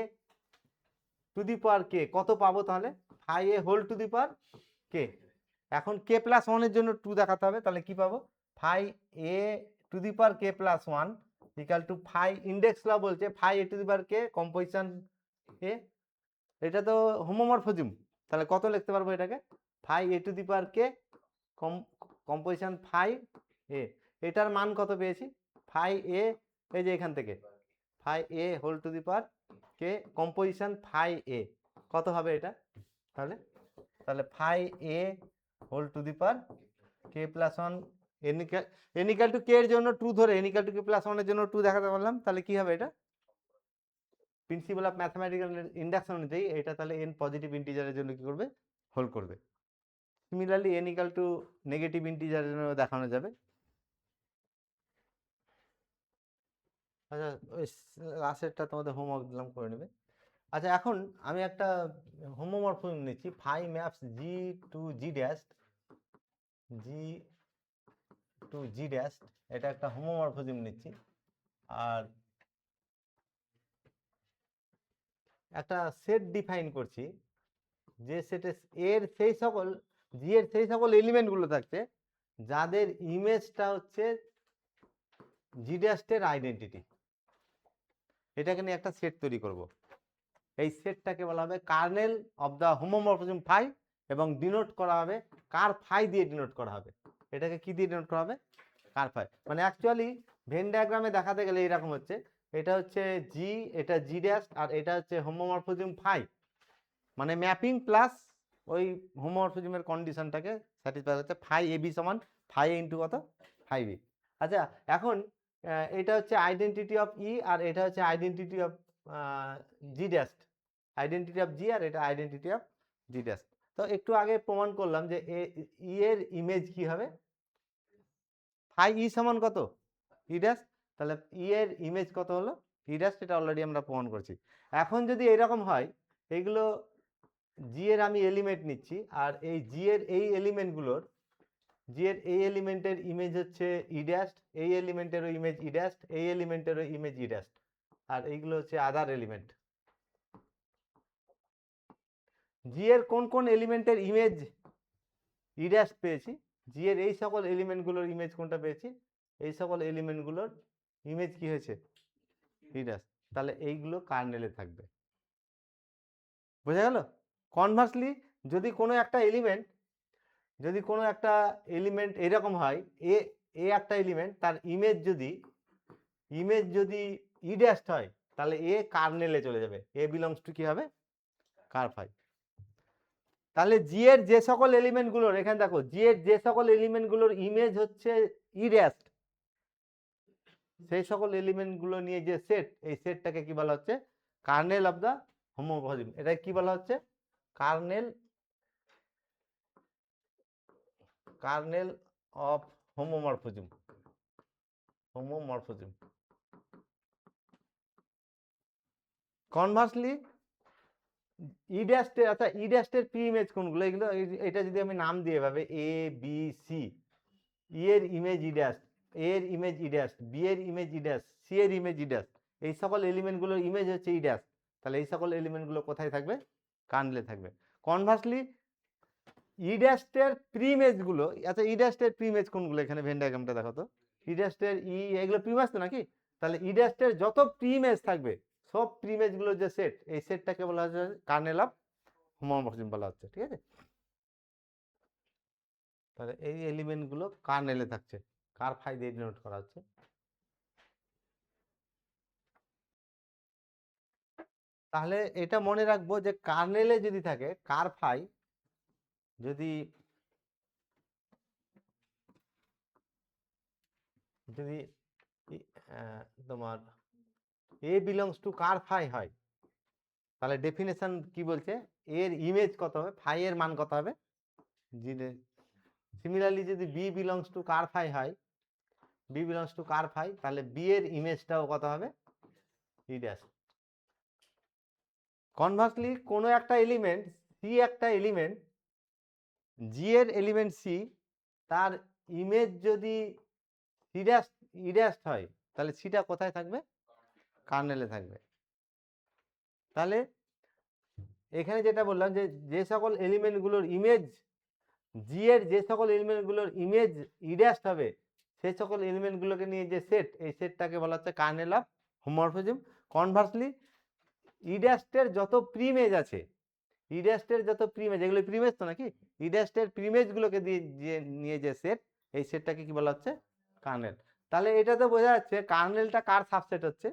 to the power কে কত পাবো, তাহলে phi A whole to the power k. এখন কে প্লাস 1 এর জন্য ট্রু দেখাতে হবে, তাহলে কি পাবো, phi A to the power k plus 1 equal to phi index law বলছে phi A to the power k composition a, এটা তো হোমোমরফিজম, তাহলে কত লিখতে পারবো এটাকে, phi A to the power k composition phi a, এটার মান কত পেয়েছি, ফাই এ, এই যে এখান থেকে phi A whole to the power k composition phi a কত হবে এটা, তাহলে তাহলে phi A whole to the power k plus 1 n equal to k এর জন্য 2 ধরে n equal to k plus 1 এর জন্য 2 দেখাতে পারলাম, তাহলে কি হবে এটা প্রিন্সিপাল অফ ম্যাথমেটিক্যাল ইন্ডাকশন অনুযায়ী এটা তাহলে এন পজিটিভ ইন্টিজারের জন্য কি করবে, হোল করবে। Similarly n equal to negative ইন্টিজারের জন্য দেখানো যাবে। আচ্ছা, ওই লাস্টেরটা তোমাদের হোমওয়ার্ক দিলাম, করে নেবে। আচ্ছা, এখন আমি একটা হোমোমরফিজম নিচ্ছি, phi maps G to G dash, G to G dash, এটা একটা হোমোমরফিজম নিচ্ছি, আর একটা সেট ডিফাইন করছি, যে সেটে এর সেই সকল জি এর সেই সকল এলিমেন্ট গুলো থাকছে যাদের ইমেজটা হচ্ছে জি ড্যাশের আইডেন্টিটি, এটাকে নিয়ে একটা সেট তৈরি করব। এই সেটটাকে বলা হবে kernel of the homomorphism phi, এবং ডিনোট করা হবে কার ফাই দিয়ে ডিনোট করা হবে, এটাকে কি দিয়ে ডিনোট করা হবে, কার ফাই। মানে অ্যাকচুয়ালি ভেন ডায়াগ্রামে দেখাতে গেলে এরকম হচ্ছে, এটা হচ্ছে জি, এটা জি ড্যাশ, আর এটা হচ্ছে হোমোমরফিজম ফাই, মানে ম্যাপিং প্লাস ওই হোমোমরফিজমের কন্ডিশনটাকে স্যাটিসফাই করছে, ফাই এ বি সমান ফাই ইন্টু কত, ফাই বি। আচ্ছা, এখন এটা হচ্ছে আইডেন্টিটি অফ ই, আর এটা হচ্ছে identity of G dash, identity of G, আর এটা আইডেন্টিটি অফ জি ড্যাশ। তো একটু আগে প্রমাণ করলাম যে ই এর ইমেজ কি হবে, ফাই ই সমান কত, ই ড্যাশ, তাহলে ই এর ইমেজ কত হলো, ইডাস্ট এটা অলরেডি আমরা প্রমাণ করছি। এখন যদি এরকম হয়, এগুলো জি এর আমি এলিমেন্ট নিচ্ছি, আর এই জি এর এই এলিমেন্টগুলোর, জি এর এই এলিমেন্টের ইমেজ হচ্ছে ইডাস্ট, এই এলিমেন্টেরও ইমেজ ইডাস্ট, এই এলিমেন্টেরও ইমেজ ইডাস্ট, আর এইগুলো হচ্ছে আদার এলিমেন্ট। জি এর কোন কোন এলিমেন্টের ইমেজ ইডাস্ট পেয়েছি, জি এর এই সকল এলিমেন্টগুলোর ইমেজ কোনটা পেয়েছি, এই সকল এলিমেন্টগুলোর ইমেজ কি হয়েছে, ইডাস্ট। তাহলে এইগুলো কার্নেলে থাকবে। বোঝা গেল? কনভার্সলি যদি কোনো একটা এলিমেন্ট এরকম হয়, এ একটা এলিমেন্ট, তার ইমেজ যদি ইডাস্ট হয়, তাহলে এ কার্নেলে চলে যাবে, এ বিলংস টু কি হবে, কার ফাই। তাহলে জি এর যে সকল এলিমেন্টগুলোর, এখানে দেখো জি এর যে সকল এলিমেন্টগুলোর ইমেজ হচ্ছে ইডাস্ট, সেই সকল এলিমেন্টগুলো নিয়ে যে সেট, এই সেটটাকে কি বলা হচ্ছে, কার্নেল অফ দা হোমোমরফিজম। এটা কি বলা হচ্ছে, কার্নেল অফ হোমোমরফিজম। কনভার্সলি ইডাস্টের, আচ্ছা ইডাস্টের প্রি ইমেজ কোনগুলো, এগুলো এটা যদি আমি নাম দিয়ে ভাবে এ বি সি, ই এর ইমেজ ইডাস্ট, এ এর ইমেজ ইডাস্ট, বি এর ইমেজ ইডাস্ট, সি এর ইমেজ ইডাস্ট, এই সকল এলিমেন্টগুলোর ইমেজ হচ্ছে ইডাস্ট, তাহলে এই সকল এলিমেন্টগুলো কোথায় থাকবে, কার্নেলে থাকবে। কনভার্সলি ইডাস্টের প্রি ইমেজগুলো, আচ্ছা ইডাস্টের প্রি ইমেজ কোনগুলো, এখানে ভেন ডায়াগ্রামটা দেখো তো, ইডাস্টের এগুলো প্রি ইমেজ তো নাকি, তাহলে ইডাস্টের যত প্রি ইমেজ থাকবে, সব প্রি ইমেজগুলোর যে সেট, এই সেটটাকে বলা হচ্ছে কার্নেল অফ হোমোমরফিজম বলা হচ্ছে, ঠিক আছে। তাহলে এই এলিমেন্টগুলো কার্নেলে থাকছে, কার ফাই দিয়ে ডিনোট করা হচ্ছে। তাহলে এটা মনে রাখবো যে কার্নেলে যদি থাকে কার ফাই, যদি যদি তোমার এ বিলংস টু কার ফাই হয়, তাহলে ডেফিনেশন কি বলছে, এর ইমেজ কত হবে, ফাই এর মান কত হবে, সিমিলারলি যদি B belongs to ker phi হয়, তাহলে বি এর ইমেজটাও কত হবে, ই ড্যাশ। কনভার্সলি কোনো একটা এলিমেন্ট, সি একটা এলিমেন্ট, জি এর এলিমেন্ট সি, তার ইমেজ যদি ইডাস্ট হয়, তাহলে সিটা কোথায় থাকবে, কার্নেলে থাকবে। তাহলে এখানে যেটা বললাম যে যে সকল এলিমেন্টগুলোর ইমেজ, জি এর যে সকল এলিমেন্টগুলোর ইমেজ ইডাস্ট হবে, সেই সকল এলিমেন্টগুলোকে নিয়ে যে সেট, এই সেটটাকে বলা হচ্ছে কার্নেল অফ হোমোমরফিজম। কনভার্সলি ইডাস্টের যত প্রিমেজ আছে, এগুলো প্রিমেজ তো নাকি, ইডাস্টের প্রিমেজগুলোকে দিয়ে যে নিয়ে যে সেট, এই সেটটাকে কি বলা হচ্ছে, কার্নেল। তাহলে এটা তো বোঝা যাচ্ছে কার্নেলটা কার সাবসেট হচ্ছে,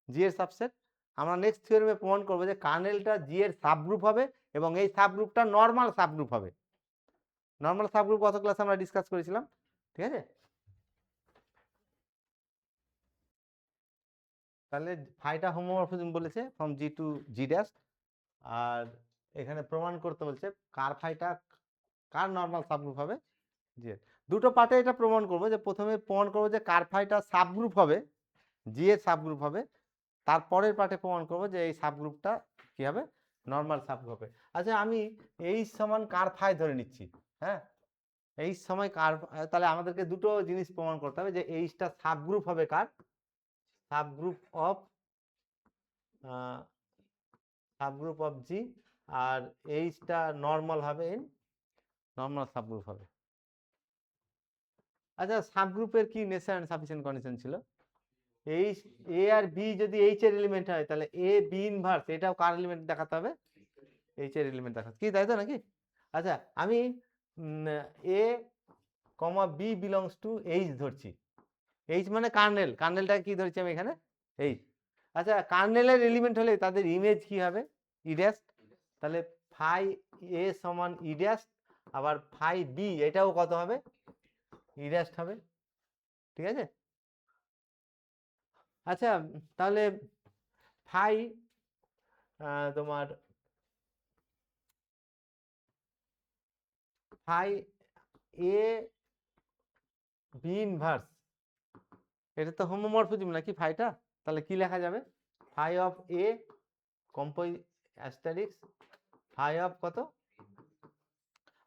জি এর সাবসেট। আমরা নেক্সট থিওরেমে প্রমাণ করবো যে কার্নেলটা জি এর সাবগ্রুপ হবে, এবং এই সাবগ্রুপটা নর্মাল সাবগ্রুপ হবে। নর্মাল সাবগ্রুপ গত ক্লাসে আমরা ডিসকাস করেছিলাম, ঠিক আছে। তাহলে ফাইটা হোমোমরফিজম বলেছে from G to G dash, আর এখানে প্রমাণ করতে বলছে কার ফাইটা কার নর্মাল সাবগ্রুপ হবে, জি। দুটো পার্টে এটা প্রমাণ করবো, যে প্রথমে প্রমাণ করবো যে কার ফাইটা সাবগ্রুপ হবে, জি এর সাবগ্রুপ হবে, তারপরের পার্টে প্রমাণ করবো যে এই সাবগ্রুপটা কি হবে, নর্মাল সাবগ্রুপ হবে। আচ্ছা আমি এই সমান কার ফাই ধরে নিচ্ছি, হ্যাঁ, এই সময় কার, তাহলে আমাদেরকে দুটো জিনিস প্রমাণ করতে হবে, যে এইটা সাবগ্রুপ হবে কার, সাবগ্রুপ অফ জি, আর এইটা নর্মাল হবে, নর্মাল সাবগ্রুপ হবে। আচ্ছা সাবগ্রুপের কি নেচার এন্ড সাফিসিয়েন্ট কন্ডিশন ছিল, এইচ, এ আর বি যদি এইচ এর এলিমেন্ট হয়, তাহলে এ বি ইনভার্স এটাও কার এলিমেন্ট দেখাতে হবে, এইচ এর এলিমেন্ট দেখাতে, কি তাই তো নাকি। আচ্ছা আমি এ comma b belongs to H ধরছি, এইচ মানে কার্নেলটা কি ধরছি আমি এখানে, এইচ। আচ্ছা কার্নেলের এলিমেন্ট হলে তাদের ইমেজ কি হবে, ইডাস্ট, তাহলে ফাই এ সমান ইডাস্ট, আবার ফাই বি এটাও কত হবে, ইডাস্ট হবে, ঠিক আছে। আচ্ছা তাহলে ফাই তোমার ফাই এ বি ইনভার্স, এটা তো হোমোমরফিজম নাকি ফাইটা, তাহলে কি লেখা যাবে, phi of A asterisks phi of কত,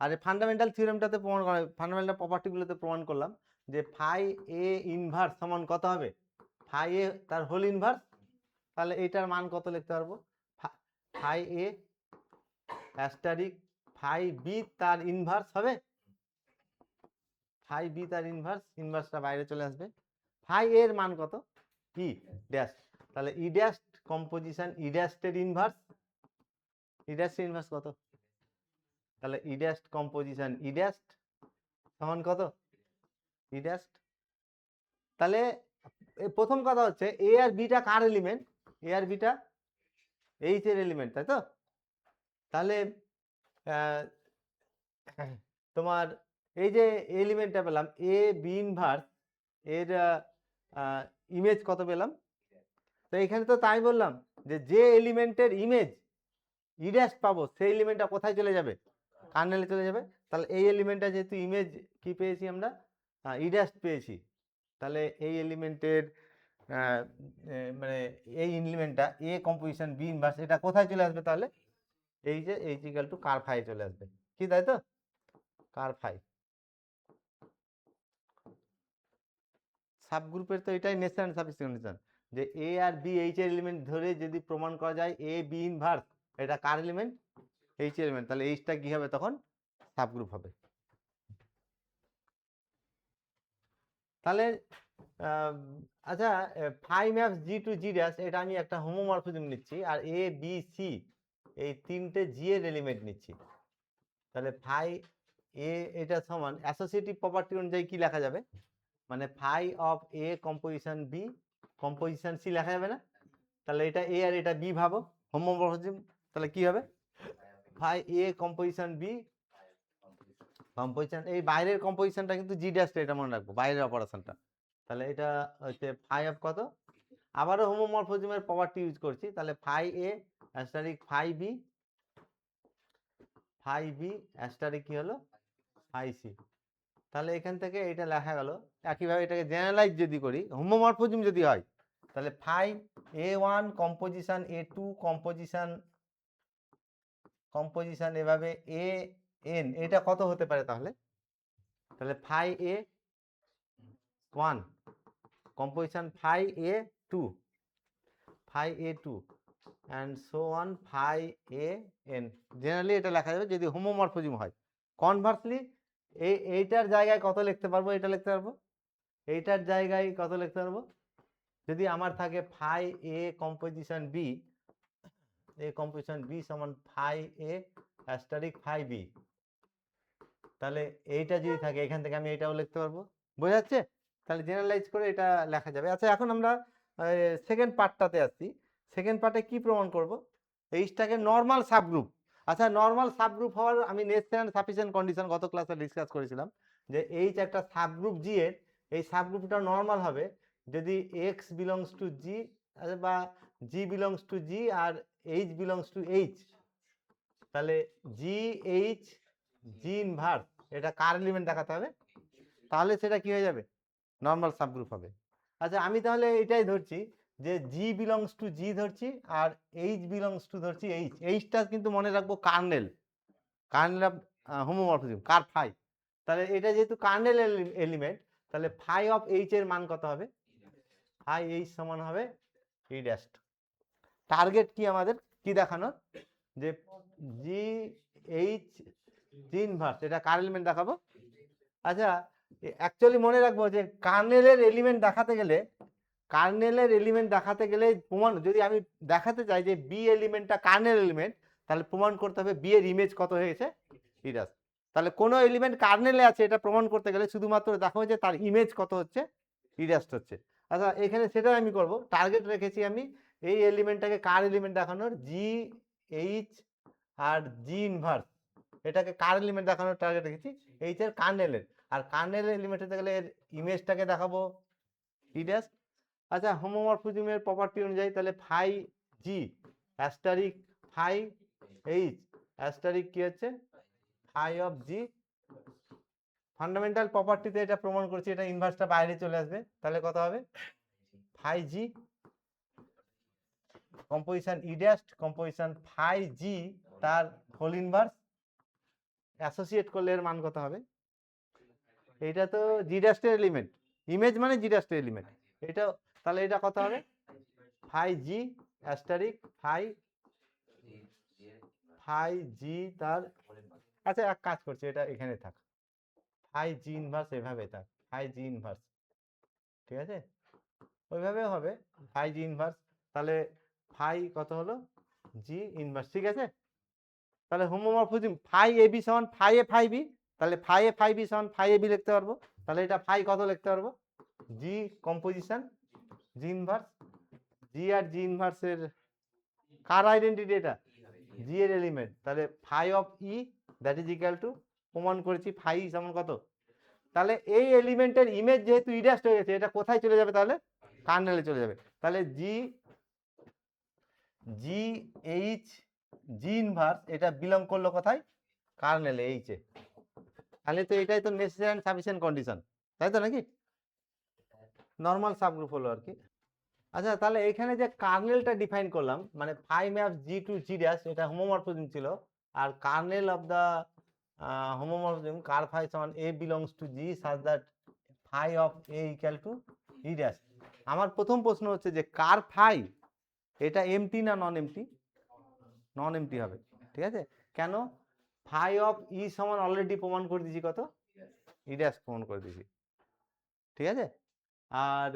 আর ফান্ডামেন্টাল থিওরেমটাতে প্রমাণ করা, ফান্ডামেন্টাল প্রপার্টিগুলোতে প্রমাণ করলাম যে ফাই এ ইনভার্স সমান কত হবে, ফাই এ তার হোল ইনভার্স, তাহলে এইটার মান কত লিখতে পারবো, ফাই এ অ্যাস্টারিক ফাই বি তার ইনভার্স হবে, ফাই বি তার ইনভার্স, ইনভার্সটা বাইরে চলে আসবে, ফাই এর মান কত ই ড্যাশ, তাহলে ই ড্যাশ কম্পোজিশন ই ড্যাশের ইনভার্স, ই ড্যাশের ইনভার্স কত, তাহলে ই ড্যাশ কম্পোজিশন ই ড্যাশ সমান কত ই ড্যাশ। তাহলে প্রথম কথা হচ্ছে এ আর বিটা কার এলিমেন্ট, এ আর বিটা এইচ এর এলিমেন্ট, তাই তো। তাহলে তোমার এই যে এলিমেন্টটা পেলাম এ বি ইনভার্স, এর ইমেজ কত পেলাম, তো এখানে তো তাই বললাম যে এলিমেন্টের ইমেজ ই ড্যাশ পাবো সেই এলিমেন্টটা কোথায় চলে যাবে, কার্নেলে চলে যাবে। তাহলে এই এলিমেন্টটা যেহেতু ইমেজ কি পেয়েছি আমরা, ই ড্যাশ পেয়েছি, তাহলে এই এলিমেন্টের মানে এই এলিমেন্টটা এ কম্পোজিশন বি ইনভার্স এটা কোথায় চলে আসবে, তাহলে এই যে H equal to ker phi চলে আসবে, কি তাই তো, কার ফাই। সাবগ্রুপের তো এটাই নেচার অ্যান্ড সাফিক্স কন্ডিশন, যে এ আর বি এইচ এর এলিমেন্ট ধরে যদি প্রমাণ করা যায় এ বি ইনভার্স এটা কার এলিমেন্ট, এইচ এলিমেন্ট, তাহলে এইচটা কি হবে তখন সাবগ্রুপ হবে। তাহলে আচ্ছা phi maps G to G dash এটা আমি একটা হোমোমরফিজম নিচ্ছি, আর এ বি সি এই তিনটে জি এর এলিমেন্ট নিচ্ছি, তাহলে ফাই এ এটা সমান অ্যাসোসিয়েটিভ প্রপার্টি অনুযায়ী কি লেখা যাবে, মানে phi of A composition B composition C লেখা যাবে না, তাহলে এটা এ আর এটা বি ভাবো হোমোমরফিজম, তাহলে কি হবে ফাই এ কম্পোজিশন বি কম্পোজিশন, এই বাইরের কম্পোজিশনটা কিন্তু জি ড্যাশ, এটা মনে রাখবো বাইরের অপারেশনটা, তাহলে এটা হচ্ছে ফাই অফ কত, আবারও হোমোমরফিজমের প্রপার্টি ইউজ করছি, তাহলে ফাই এ অ্যাস্টারিক ফাই বি অ্যাস্টারিক কি হলো ফাই সি, তাহলে এখান থেকে এটা লেখা গেল। একইভাবে এটাকে জেনারেলাইজ যদি করি হোমোমরফিজম যদি হয়, তাহলে phi A one composition A two composition এভাবে এ এন এটা কত হতে পারে, তাহলে তাহলে phi A one composition phi A two and so on phi A N, generally এটা লেখা যাবে যদি হোমোমরফিজম হয়। কনভার্সলি এইটার জায়গায় কত লিখতে পারবো, এটা লিখতে পারবো, এইটার জায়গায় কত লিখতে পারবো, যদি আমার থাকে ফাই এ কম্পোজিশন বি সমান ফাই এ অ্যাস্টারিক ফাই বি, তাহলে এইটা যদি থাকে এখান থেকে আমি এটাও লিখতে পারবো, বোঝা যাচ্ছে। তাহলে জেনারেলাইজ করে এটা লেখা যাবে। আচ্ছা এখন আমরা সেকেন্ড পার্টটাতে আসছি, সেকেন্ড পার্টে কি প্রমাণ করব, এইচটাকে নর্মাল সাবগ্রুপ। আচ্ছা নর্মাল সাবগ্রুপ হওয়ার আমি নেসেসারি এন্ড সাফিসিয়েন্ট কন্ডিশন গত ক্লাসে ডিসকাস করেছিলাম, যে এইচ একটা সাবগ্রুপ জি এর, এই সাবগ্রুপটা নর্মাল হবে যদি এক্স বিলংস টু জি বা জি বিলংস টু জি আর এইচ বিলংস টু এইচ, তাহলে জি এইচ জি ইনভার্স এটা কার এলিমেন্ট দেখাতে হবে, তাহলে সেটা কি হয়ে যাবে নর্মাল সাবগ্রুপ হবে। আচ্ছা আমি তাহলে এটাই ধরছি যে জি বিলংস টু জি ধরছি আর এইচ বিলংস টু ধরছি এইচ, এইচটা কিন্তু মনে রাখবো kernel of homomorphism ker phi, তাহলে এটা যেহেতু কার্নেল এলিমেন্ট, তাহলে ফাই অফ এইচ এর মান কত হবে, ফাই এইচ সমান হবে ই ড্যাশ। টার্গেট কি আমাদের কি দেখানোর, যে জি এইচ জি ইনভার্স এটা কার এলিমেন্ট দেখাবো। আচ্ছা অ্যাকচুয়ালি মনে রাখবো যে কার্নেলের এলিমেন্ট দেখাতে গেলে প্রমাণ যদি আমি দেখাতে চাই যে বি এলিমেন্টটা কার্নেল এলিমেন্ট, তাহলে প্রমাণ করতে হবে বি এর ইমেজ কত হয়েছে ইরাস, তাহলে কোনো এলিমেন্ট কার্নেলে আছে এটা প্রমাণ করতে গেলে শুধুমাত্র দেখো যে তার ইমেজ কত হচ্ছে ইরাস্ট হচ্ছে। আচ্ছা এখানে সেটাই আমি করব, টার্গেট রেখেছি আমি এই এলিমেন্টটাকে কার এলিমেন্ট দেখানোর, জি এইচ আর জি ইনভার্স এটাকে কার এলিমেন্ট দেখানোর টার্গেট রেখেছি এইচ এর কার্নেলের, আর কার্নেল এলিমেন্ট হতে গেলে এর ইমেজটাকে দেখাবো ই ড্যাশ। আচ্ছা হোমোমরফিজমের প্রপার্টি অনুযায়ী তাহলে five G asterisk phi H asterisk কি হচ্ছে ফাই অফ জি, ফান্ডামেন্টাল প্রপার্টিতে এটা প্রমাণ করছি, এটা ইনভার্সটা বাইরে চলে আসবে, তাহলে কত হবে ফাই জি কম্পোজিশন ই ড্যাশ কম্পোজিশন ফাই জি তার হোল ইনভার্স অ্যাসোসিয়েট করলে এর মান কত হবে? এটা তো জি ড্যাশের এলিমেন্ট, ইমেজ মানে জি ড্যাশের এলিমেন্ট, এটা তাহলে এটা কত হবে? ফাই জি অ্যাস্টারিক ফাই ফাই জি তার, আচ্ছা এক কাজ করছি, এটা এখানে থাক, ফাই জি ইনভার্স এভাবে থাক, ফাই জি ইনভার্স, ঠিক আছে, ওইভাবে হবে ফাই জি ইনভার্স, তাহলে ফাই কত হলো? জি ইনভার্স, ঠিক আছে। তাহলে হোমোমরফিজম ফাই এ বি সমান ফাই এ ফাই বি, তাহলে ফাই এ ফাই বি সমান ফাই এ বি লিখতে পারবো, তাহলে এটা ফাই কত লিখতে পারবো? G composition G inverse, G আর জি ইনভার্সের কার আইডেন্টিটি? এটা জি এর এলিমেন্ট, তাহলে phi of E that is equal to, প্রমাণ করেছি ফাই সমান কত, তাহলে এই এলিমেন্টের ইমেজ যেহেতু ইডাস্ট হয়ে গেছে, এটা কোথায় চলে যাবে? তাহলে কার্নেলে চলে যাবে, তাহলে জি জি এইচ জি ইনভার্স এটা বিলং করলো কোথায়? কার্নেলে, এইচে, তাহলে তো এটাই তো নেসেসারি এন্ড সাফিসিয়েন্ট কন্ডিশন, তাই তো নাকি? নর্মাল সাবগ্রুপ হলো আর কি। আচ্ছা তাহলে এখানে যে কার্নেলটা ডিফাইন করলাম, মানে phi map G to G dash, এটা হোমোমরফিজম ছিল, আর kernel of the homomorphism ker phi সমান a belongs to G such that phi of a equal to e dash. আমার প্রথম প্রশ্ন হচ্ছে যে কার ফাই এটা এমটি না নন এমটি? নন এমটি হবে, ঠিক আছে, কেন? ফাই অফ ই সমান অলরেডি প্রমাণ করে দিয়েছি কত? ই ড্যাশ প্রমাণ করে দিয়েছি, ঠিক আছে। আর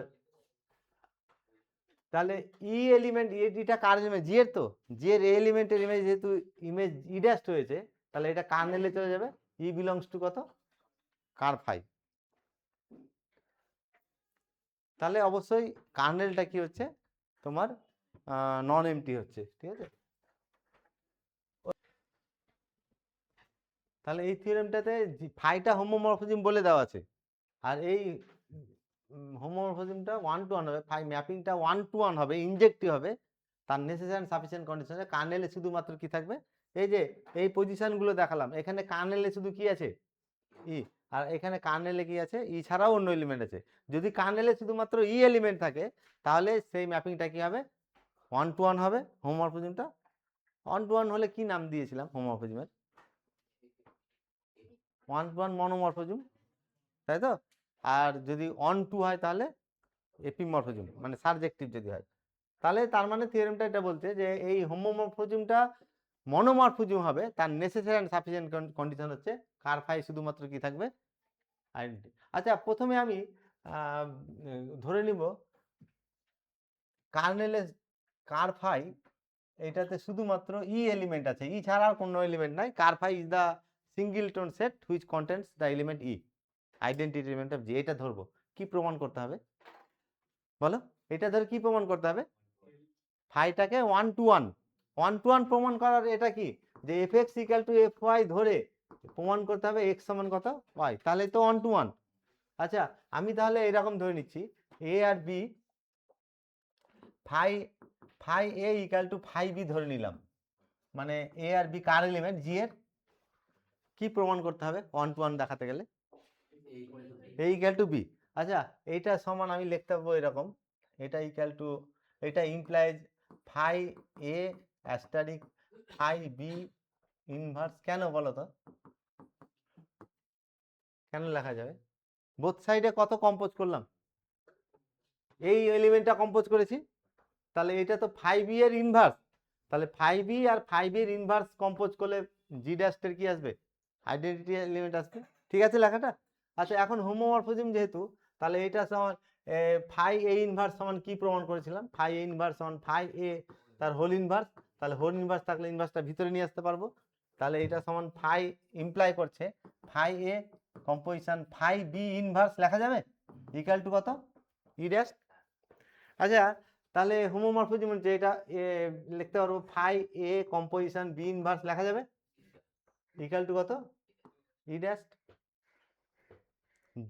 তাহলে ই এলিমেন্ট, এটা কার এলিমেন্ট? জি এর, তো জি এর এলিমেন্টের ইমেজ যেহেতু ইমেজ ই ড্যাশ হয়েছে, তাহলে এটা কার্নেলে চলে যাবে, ই বিলংস টু কত? কার ফাই। তাহলে অবশ্যই কার্নেলটা কি হচ্ছে তোমার? নন এমটি হচ্ছে, ঠিক আছে। তাহলে এই থিওরেমটাতে ফাইটা হোমোমরফিজম বলে দেওয়া আছে, আর এই হোমোমরফিজমটা 1 to 1 হবে, ফাই ম্যাপিংটা 1 to 1 হবে, ইনজেক্টিভ হবে, তার নেসেসারি এন্ড সাফিসিয়েন্ট কন্ডিশনে কার্নেলে শুধুমাত্র কি থাকবে? এই যে এই পজিশনগুলো দেখালাম, এখানে কার্নেলে শুধু কি আছে? ই। আর এখানে কার্নেলে কি আছে? ই ছাড়াও অন্য এলিমেন্ট আছে। যদি কার্নেলে শুধুমাত্র ই এলিমেন্ট থাকে, তাহলে সেই ম্যাপিংটা কি হবে? 1 to 1 হবে হোমোমরফিজমটা। 1 to 1 হলে কি নাম দিয়েছিলাম হোমোমরফিজমের? 1 to 1 মনোমরফিজম, তাই তো। আর যদি 1 2 হয় তাহলে এপিমরফিজম, মানে সাবজেক্টিভ যদি হয়, তাহলে তার মানে থিওরেমটা এটা বলছে যে এই হোমোমরফিজমটা মনোমরফিজম হবে, তার নেসেসারি এন্ড সাফিসিয়েন্ট কন্ডিশন হচ্ছে কার ফাই শুধুমাত্র কি থাকবে? আইডেন্টি। আচ্ছা প্রথমে আমি ধরে নিব কার্নেলে কার ফাই এটাতে শুধুমাত্র ই এলিমেন্ট আছে, ই ছাড়া আর কোনো এলিমেন্ট নাই, ker phi is the singleton set which contents the element e, identity element of G. এটা ধরবো, কি প্রমাণ করতে হবে বলো? এটা ধরে কি প্রমাণ করতে হবে? ফাইটাকে 1 to 1, 1 to 1 প্রমাণ করার এটা কি, যে F X equal to F Y ধরে প্রমাণ করতে হবে এক্স সমান কত? ওয়াই, তাহলে তো 1 to 1। আচ্ছা আমি তাহলে এরকম ধরে নিচ্ছি এ আর b, phi phi A equal to phi B ধরে নিলাম, মানে এ আর বি কার এলিমেন্ট? জি এর। কি প্রমাণ করতে হবে 1 to 1 দেখাতে গেলে? এ ইকুয়াল টু বি। আচ্ছা এইটা সমান আমি লিখতে পারবো এরকম, এটা ইকুয়াল টু, এটা ইমপ্লাইজ ফাই এ অ্যাস্টারিক ফাই বি ইনভার্স, কেন বলো তো? কেন লেখা যাবে? বোথ সাইডে কত কম্পোজ করলাম? এই এলিমেন্টটা কম্পোজ করেছি, তাহলে এটা তো ফাই বি এর ইনভার্স, তাহলে ফাই বি আর ফাই বি এর ইনভার্স কম্পোজ করলে জি ড্যাশের কি আসবে? আইডেন্টিটি এলিমেন্ট আসবে, ঠিক আছে লেখাটা। আচ্ছা এখন হোমোমরফিজম যেহেতু, তাহলে এটা সমান ফাই এ ইনভার্স সমান কি প্রমাণ করেছিলাম? ফাই এ ইনভার্স সমান ফাই এ তার হোল ইনভার্স, তাহলে হোল ইনভার্স থাকলে ইনভার্সটা ভিতরে নিয়ে আসতে পারবো, তাহলে এটা সমান ফাই ইমপ্লাই করছে ফাই এ কম্পোজিশন ফাই বি ইনভার্স লেখা যাবে ইকুয়াল টু কত? E dash. আচ্ছা তাহলে হোমোমরফিজম যে এটা লিখতে পারবো ফাই এ কম্পোজিশন বি ইনভার্স লেখা যাবে ইকুয়াল টু কত? E dash.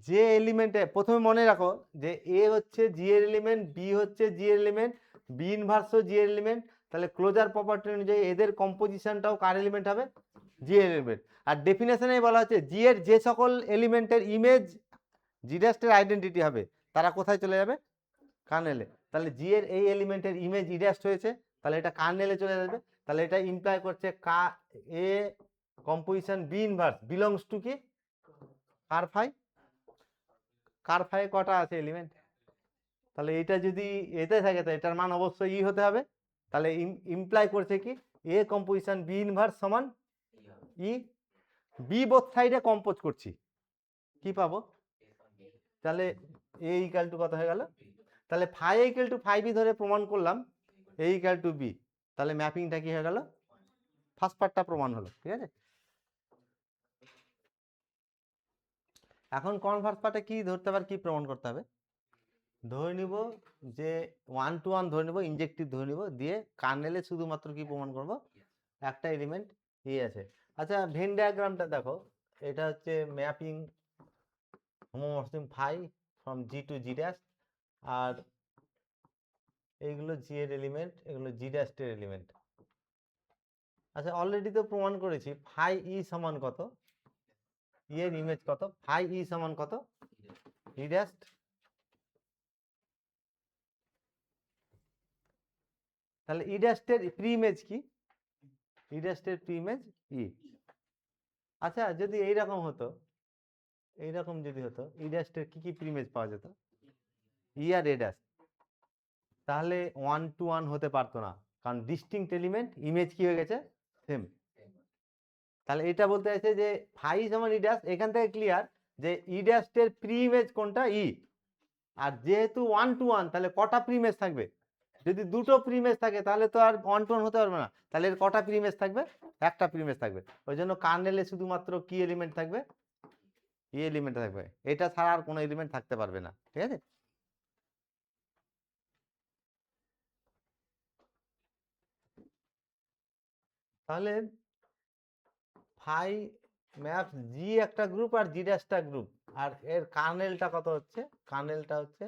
যে এলিমেন্টে প্রথমে মনে রাখো যে এ হচ্ছে জি এর এলিমেন্ট, বি হচ্ছে জি এর এলিমেন্ট, বি ইনভার্সও জি এর এলিমেন্ট, তাহলে ক্লোজার প্রপার্টি অনুযায়ী এদের কম্পোজিশনটাও কার এলিমেন্ট হবে? জি এর এলিমেন্ট। আর ডেফিনেশনে বলা হচ্ছে জি এর যে সকল এলিমেন্টের ইমেজ জি ড্যাশের আইডেন্টিটি হবে, তারা কোথায় চলে যাবে? কার্নেলে। তাহলে জি এর এই এলিমেন্টের ইমেজ ই ড্যাশ হয়েছে, তাহলে এটা কার্নেলে চলে যাবে। তাহলে এটা ইমপ্লাই করছে A composition B inverse belongs to কি কার ফাই। কার ফাই কটা আছে এলিমেন্ট? তাহলে এটা যদি এতে থাকে তো এটার মান অবশ্যই ই হতে হবে। তাহলে ইমপ্লাই করছে কি এ কম্পোজিশন বি ইনভার্স সমান ই। বি বোথ সাইডে কম্পোজ করছি, কি পাবো? তাহলে এ ইকুয়াল টু কত হয়ে গেল? তাহলে phi equal to phi B ধরে প্রমাণ করলাম এ ইকুয়াল টু বি। তাহলে ম্যাপিংটা কি হয়ে গেল? ফার্স্ট পার্টটা প্রমাণ হলো, ঠিক আছে। এখন কনভার্স পার্টে কি ধরতে হবে, কি প্রমাণ করতে হবে? ধরে নিব যে 1 to 1 ধরে নিব, ইনজেক্টিভ ধরে নিব, দিয়ে কার্নেলে শুধুমাত্র কি প্রমাণ করব একটা এলিমেন্ট ই আছে। আচ্ছা ভেন ডায়াগ্রামটা দেখো, এটা হচ্ছে mapping homomorphism phi from G to G dash, আর এইগুলো জি এর এলিমেন্ট, এগুলো জি ড্যাশ এর এলিমেন্ট। আচ্ছা অলরেডি তো প্রমাণ করেছি ফাই ই সমান কত, ই এর ইমেজ কত, ফাই ই সমান কত ই ড্যাশ। তাহলে ই ড্যাশ এর প্রি ইমেজ কি? ই ড্যাশ এর প্রি ইমেজ ই। আচ্ছা যদি এইরকম হতো, এইরকম যদি হতো ই ড্যাশ এর কি কি প্রি ইমেজ পাওয়া যেত, ই আর এ ড্যাশ, তাহলে 1 to 1 হতে পারতো না, কারণ ডিস্টিংক্ট এলিমেন্ট, ইমেজ কি হয়ে গেছে সেম। তাহলে এটা বলতে চাইছে যে ফাই সমান ই ড্যাশ, এখান থেকে ক্লিয়ার যে ই ড্যাশ এর প্রি ইমেজ কোনটা ই। আর যেহেতু 1 to 1 তাহলে কটা প্রি ইমেজ থাকবে? যদি দুটো প্রি ইমেজ থাকে তাহলে তো আর 1 to 1 হতে পারবে না, তাহলে এর কটা প্রি ইমেজ থাকবে? একটা প্রি ইমেজ থাকবে। ওই জন্য কার্নেলে শুধুমাত্র কি এলিমেন্ট থাকবে? ই এলিমেন্ট থাকবে, এটা ছাড়া আর কোনো এলিমেন্ট থাকতে পারবে না, ঠিক আছে। তাহলে ফাই ম্যাপ জি একটা গ্রুপ আর জি ড্যাশটা গ্রুপ, আর এর কার্নেলটা কত হচ্ছে? কার্নেলটা হচ্ছে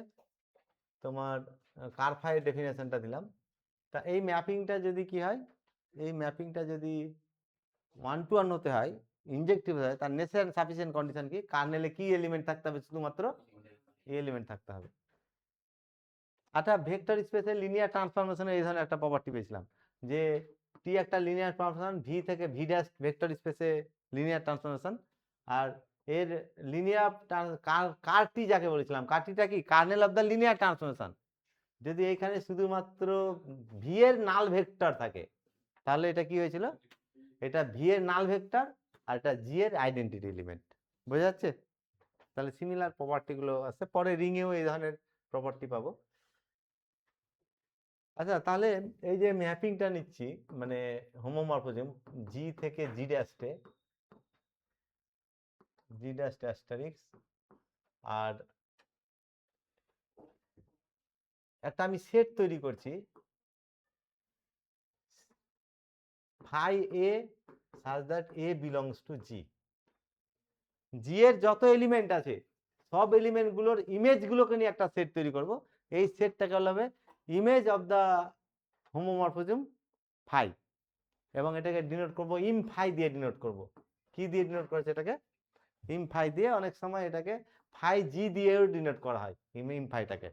তোমার কার ফাই ডেফিনেশনটা দিলাম। তা এই ম্যাপিংটা যদি কি হয়, এই ম্যাপিংটা যদি 1 to 1 হতে হয়, ইনজেক্টিভ হয়, তার নেসেসারি সাফিসিয়েন্ট কন্ডিশন কি? কার্নেলে কি এলিমেন্ট থাকতে হবে? শুধুমাত্র এই এলিমেন্ট থাকতে হবে। আচ্ছা ভেক্টর স্পেসে লিনিয়ার ট্রান্সফরমেশনের এই ধরনের একটা প্রপার্টি পেয়েছিলাম যে টি একটা লিনিয়ার ট্রান্সফরমেশন, ভি থেকে ভি ড্যাশ ভেক্টর স্পেসে লিনিয়ার ট্রান্সফরমেশন। আর এর লিনিয়ার কার টি যাকে বলেছিলাম, কার টিটা কি kernel of the linear transformation. যদি এখানে শুধুমাত্র ভি এর নাল ভেক্টর থাকে তাহলে এটা কি হয়েছিল, এটা ভি এর নাল ভেক্টর আর এটা জি এর আইডেন্টিটি এলিমেন্ট। বোঝা যাচ্ছে? তাহলে সিমিলার প্রপার্টি গুলো আছে, পরে রিং এও এই ধরনের প্রপার্টি পাবো। আচ্ছা তাহলে এই যে ম্যাপিংটা নিচ্ছি মানে হোমোমরফিজম জি থেকে জি ড্যাশে, জি ড্যাশ অ্যাস্টারিক্স, আর একটা আমি সেট তৈরি করছি phi a such that a belongs to G. G এর যত এলিমেন্ট আছে সব এলিমেন্ট গুলোর ইমেজ গুলোকে নিয়ে একটা সেট তৈরি করব। এই সেটটাকে বলা হবে image of the homomorphism phi, এবং এটাকে ডিনোট করব ইম ফাই দিয়ে ডিনোট করব। কি দিয়ে ডিনোট করেছে এটাকে? ইম ফাই দিয়ে। অনেক সময় এটাকে ফাই জি দিয়েও ডিনোট করা হয়, ইম ফাইটাকে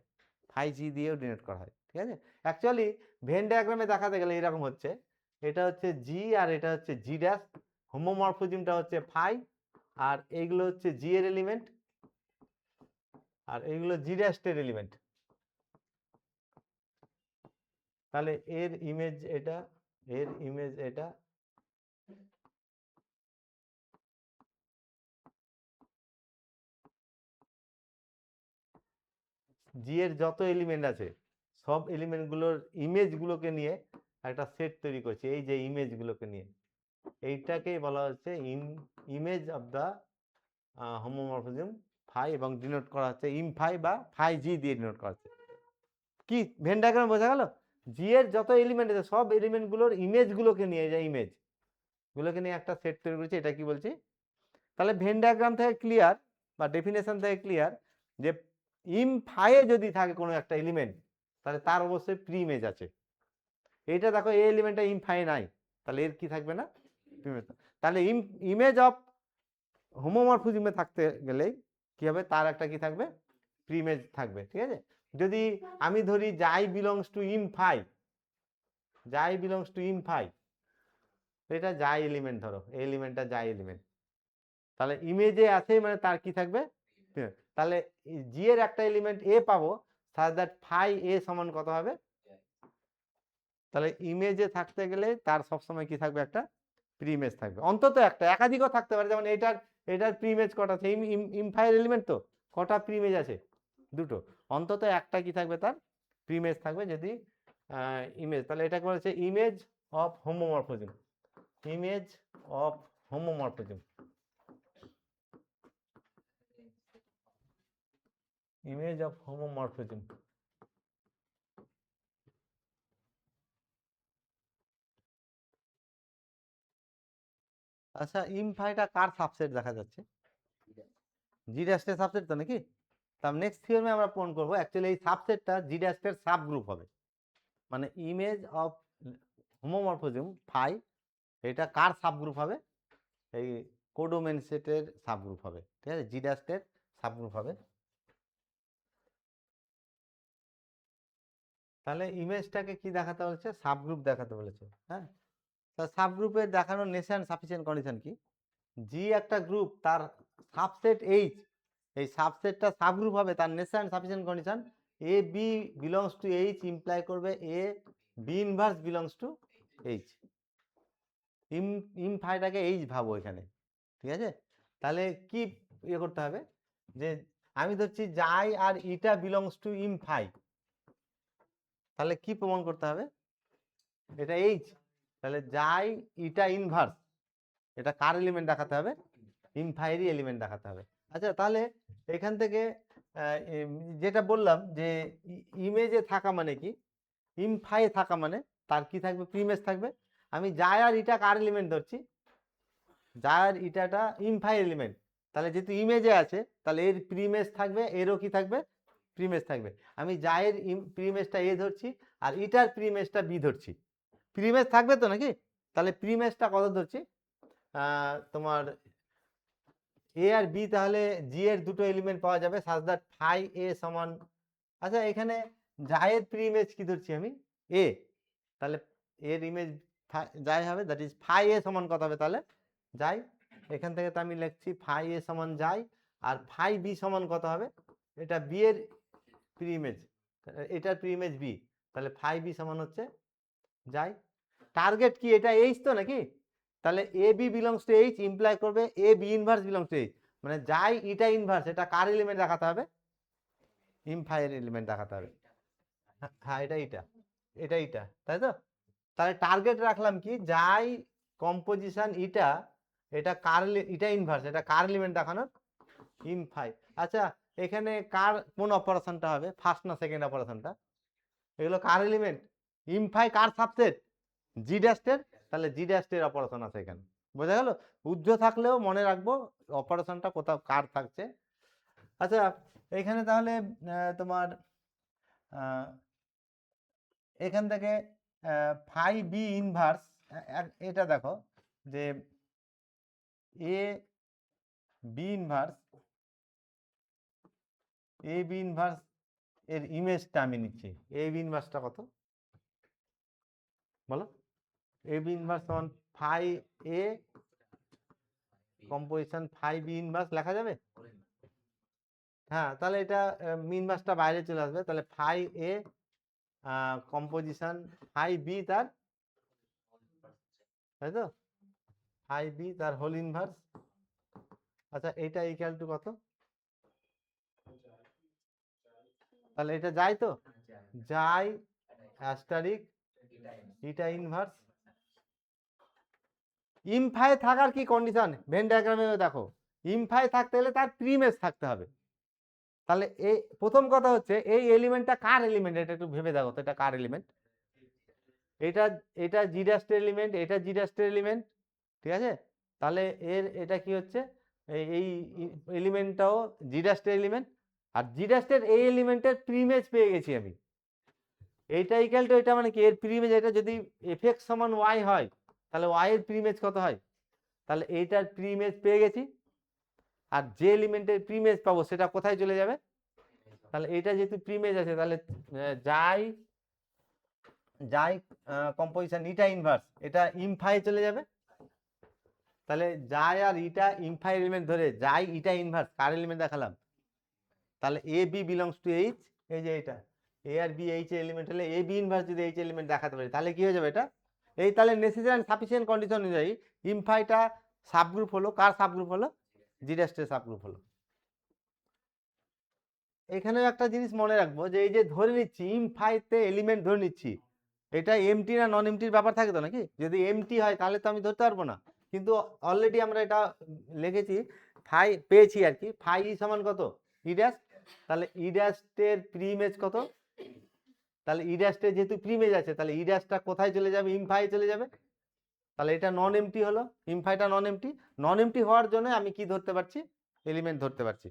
ফাই জি দিয়েও ডিনোট করা হয়, ঠিক আছে। অ্যাকচুয়ালি ভেন ডায়াগ্রামে দেখাতে গেলে এরকম হচ্ছে, এটা হচ্ছে জি আর এটা হচ্ছে জি ড্যাশ, হোমোমরফিজমটা হচ্ছে ফাই, আর এইগুলো হচ্ছে জি এর এলিমেন্ট আর এইগুলো জি ড্যাশ এর এলিমেন্ট। তাহলে এর ইমেজ এটা, এর ইমেজ এটা, জি এর যত এলিমেন্ট আছে সব এলিমেন্ট গুলোর ইমেজ গুলোকে নিয়ে একটা সেট তৈরি করছি, এই যে ইমেজ গুলোকে নিয়ে, এইটাকেই বলা হচ্ছে image of the homomorphism phi, এবং ডিনোট করা হচ্ছে ইম ফাই বা ফাই জি দিয়ে ডিনোট করা হচ্ছে। কি ভেন ডায়াগ্রাম বোঝা গেল? জি এর যত এলিমেন্ট আছে সব এলিমেন্ট গুলোর ইমেজ গুলোকে নিয়ে, যে ইমেজ গুলোকে নিয়ে একটা সেট তৈরি করেছি, এটা কি বলছি? তাহলে ভেন ডায়াগ্রাম থেকে ক্লিয়ার বা ডেফিনেশন থেকে ক্লিয়ার যে ইম ফাইয়ে যদি থাকে কোনো একটা এলিমেন্ট তাহলে তার অবশ্যই প্রি ইমেজ আছে। এইটা দেখো এই এলিমেন্টটা ইম ফাই নাই, তাহলে এর কি থাকবে না? তাহলে ইমেজ অফ হোমোমরফিজমে থাকতে গেলে কি হবে, তার একটা কি থাকবে? প্রি ইমেজ থাকবে, ঠিক আছে। যদি আমি ধরি যে আই বিলংস টু ইম ফাই, জাই বিলংস টু ইমফাই, এটা জাই এলিমেন্ট, ধরো এই এলিমেন্টটা জাই এলিমেন্ট, তাহলে ইমেজে আছে মানে তার কি থাকবে, তাহলে জি এর একটা এলিমেন্ট এ পাবো, সাজ দ্যাট ফাই এ সমান কত হবে, তাহলে ইমেজে থাকতে গেলে তার সবসময় কি থাকবে, একটা প্রিইমেজ থাকবে, অন্তত একটা, একাধিকও থাকতে পারে, যেমন এটার প্রিইমেজ কটা আছে, ইমফাইয়ের এলিমেন্ট তো কটা প্রিইমেজ আছে, দুটো, অন্তত একটা কি থাকবে, তার প্রিইমেজ থাকবে যদি ইমেজ, তাহলে এটাকে বলেছে image of homomorphism, image of homomorphism, image of homomorphism. আচ্ছা ইমফাইটা কার সাবসেট দেখা যাচ্ছে, জি ড্যাশের সাবসেট তো নাকি, তার নেক্সট থিওরেমে আমরা প্রমাণ করবো অ্যাকচুয়ালি এই সাবসেটটা জি ড্যাশের সাব গ্রুপ হবে, মানে ইমেজ অফ হোমোমরফিজম ফাই, এটা কার সাব গ্রুপ হবে, এই কোডোমেন সেটের সাব গ্রুপ হবে, ঠিক আছে, জি ড্যাশের সাব গ্রুপ হবে। তাহলে ইমেজটাকে কি দেখাতে বলেছে, সাব গ্রুপ দেখাতে বলেছে, হ্যাঁ, তা সাব গ্রুপের দেখানোর নেসেসারি সাফিসিয়েন্ট কন্ডিশন কি, জি একটা গ্রুপ, তার সাবসেট এইচ, এই সাবসেটটা সাব গ্রুপ হবে, তার necessary sufficient condition a B belongs to H imply করবে A B inverse belongs to H, ইমফাইটাকে এইচ ভাবো এখানে, ঠিক আছে, তাহলে কি ইয়ে করতে হবে, যে আমি ধরছি জাই আর ইটা বিলংস টু ইমফাই, তাহলে কি প্রমাণ করতে হবে, এটা এইচ, তাহলে জাই ইটা ইনভার্স, এটা কার এলিমেন্ট দেখাতে হবে, ইমফাইয়েরই এলিমেন্ট দেখাতে হবে। আচ্ছা তাহলে এখান থেকে যেটা বললাম যে ইমেজে থাকা মানে কি, ইমফাইয়ে থাকা মানে তার কি থাকবে, প্রিমেজ থাকবে, আমি জাই আর ইটা কার এলিমেন্ট ধরছি, জাই আর ইটাটা ইমফাই এলিমেন্ট, তাহলে যেহেতু ইমেজে আছে তাহলে এর প্রিমেজ থাকবে, এরও কি থাকবে, প্রিমেজ থাকবে, আমি জায়ের প্রিমেজটা এ ধরছি আর ইটার প্রিমেজটা বি ধরছি, প্রিমেজ থাকবে তো নাকি, তাহলে প্রিমেজটা কত ধরছি, তোমার এ আর বি, তাহলে জি এর দুটো এলিমেন্ট পাওয়া যাবে, সাজ দ্যাট ফাই এ সমান, আচ্ছা এখানে জায়ের প্রিইমেজ কি ধরছি আমি, এ, তাহলে এর ইমেজ যাই হবে, দ্যাট ইজ ফাই এ সমান কত হবে, তাহলে যাই, এখান থেকে তো আমি লিখছি ফাই এ সমান যাই, আর ফাই বি সমান কত হবে, এটা বি এর প্রিইমেজ, এটার প্রিইমেজ বি, তাহলে ফাই বি সমান হচ্ছে যাই, টার্গেট কি, এটা এইচ তো নাকি, তাহলে A B belongs to H imply করবে A B inverse belongs to H, মানে যাই ইটা ইনভার্স, এটা কার এলিমেন্ট দেখাতে হবে, ইমফাইয়ের এলিমেন্ট দেখাতে হবে, হ্যাঁ এটা ইটা, তাই তো, তাহলে টার্গেট রাখলাম কি, যাই কম্পোজিশন ইটা, এটা কার, ইটা ইনভার্স, এটা কার এলিমেন্ট দেখানোর, ইমফাই। আচ্ছা এখানে কার কোন অপারেশনটা হবে, ফার্স্ট না সেকেন্ড অপারেশনটা, এগুলো কার এলিমেন্ট, ইমফাই কার সাবসেট, জি ড্যাশের, তাহলে জি ড্যাশের অপারেশন আছে এখানে, বোঝা গেল, উজ্জ্ব থাকলেও মনে রাখবো অপারেশনটা কোথাও কার থাকছে। আচ্ছা এখানে তাহলে তোমার এখান থেকে ফাই বি ইনভার্স, এটা দেখো যে A B inverse, A B inverse এর ইমেজটা আমি নিচ্ছি, এ বি ইনভার্সটা কত বলো, এ বি ইনভার্স সমান ফাই এ কম্পোজিশন ফাই বি ইনভার্স লেখা যাবে, হ্যাঁ তাহলে এটা ইনভার্সটা বাইরে চলে আসবে, তাহলে ফাই এ কম্পোজিশন ফাই বি তার, তাই তো, ফাই বি তার হোল ইনভার্স, আচ্ছা এইটা ইকুয়াল টু কত, তাহলে এটা যাই তো, যাই অ্যাস্টারিক ইটা ইনভার্স, ইমফাই থাকার কি কন্ডিশন, ভেন ডায়াগ্রামে দেখো, ইমফাই থাকতে হলে তার প্রিমেজ থাকতে হবে, তাহলে এই প্রথম কথা হচ্ছে এই এলিমেন্টটা কার এলিমেন্ট, এটা একটু ভেবে দেখো তো, এটা কার এলিমেন্ট, এটা এটা জি ড্যাশের এলিমেন্ট, এটা জি ড্যাশের এলিমেন্ট, ঠিক আছে, তাহলে এর এটা কি হচ্ছে, এই এলিমেন্টটাও জি ড্যাশের এলিমেন্ট, আর জি ড্যাশের এই এলিমেন্টের প্রিমেজ পেয়ে গেছি আমি, এইটা ইকুয়াল টু এটা, মানে কি এর প্রিমেজ, এটা যদি এফ এক্স সমান ওয়াই হয় তাহলে ওয়াই এর প্রিমেজ কত হয়, তাহলে এইটার প্রিমেজ পেয়ে গেছি, আর যে এলিমেন্টের প্রিমেজ পাবো সেটা কোথায় চলে যাবে, তাহলে এইটা যেহেতু প্রিমেজ আছে তাহলে যাই যাই কম্পোজিশন ইটা ইনভার্স, এটা ইমফাই চলে যাবে। তাহলে যাই আর ইটা ইমফাই এলিমেন্ট ধরে যাই ইটা ইনভার্স কার এলিমেন্ট দেখালাম, তাহলে A B belongs to H, এই যে এটা এ আর বি এইচ এলিমেন্ট হলে এ বি ইনভার্স যদি এইচ এলিমেন্ট দেখাতে পারি তাহলে কি হয়ে যাবে এটা, এই তাহলে নেসেসারি এন্ড সাফিসিয়েন্ট কন্ডিশন অনুযায়ী ইমফাইটা সাবগ্রুপ হলো, কার সাবগ্রুপ হলো, জি ড্যাশের সাবগ্রুপ হলো। এখানেও একটা জিনিস মনে রাখবো যে এই যে ধরে নিচ্ছি ইমফাইতে এলিমেন্ট ধরে নিচ্ছি, এটা এমটি না নন এমটির ব্যাপার থাকে তো নাকি, যদি এমটি হয় তাহলে তো আমি ধরতে পারবো না, কিন্তু অলরেডি আমরা এটা লিখেছি ফাই পেয়েছি আর কি, ফাই সমান কত ই ড্যাশ, তাহলে ই ড্যাশের প্রিইমেজ কত, তাহলে ই ড্যাশের যেহেতু প্রিইমেজ আছে তাহলে ই ড্যাশটা কোথায় চলে যাবে, ইমফাই চলে যাবে, তাহলে এটা নন এমটি হলো, ইমফাইটা নন এমটি, নন এমটি হওয়ার জন্য আমি কি ধরতে পারছি, এলিমেন্ট ধরতে পারছি।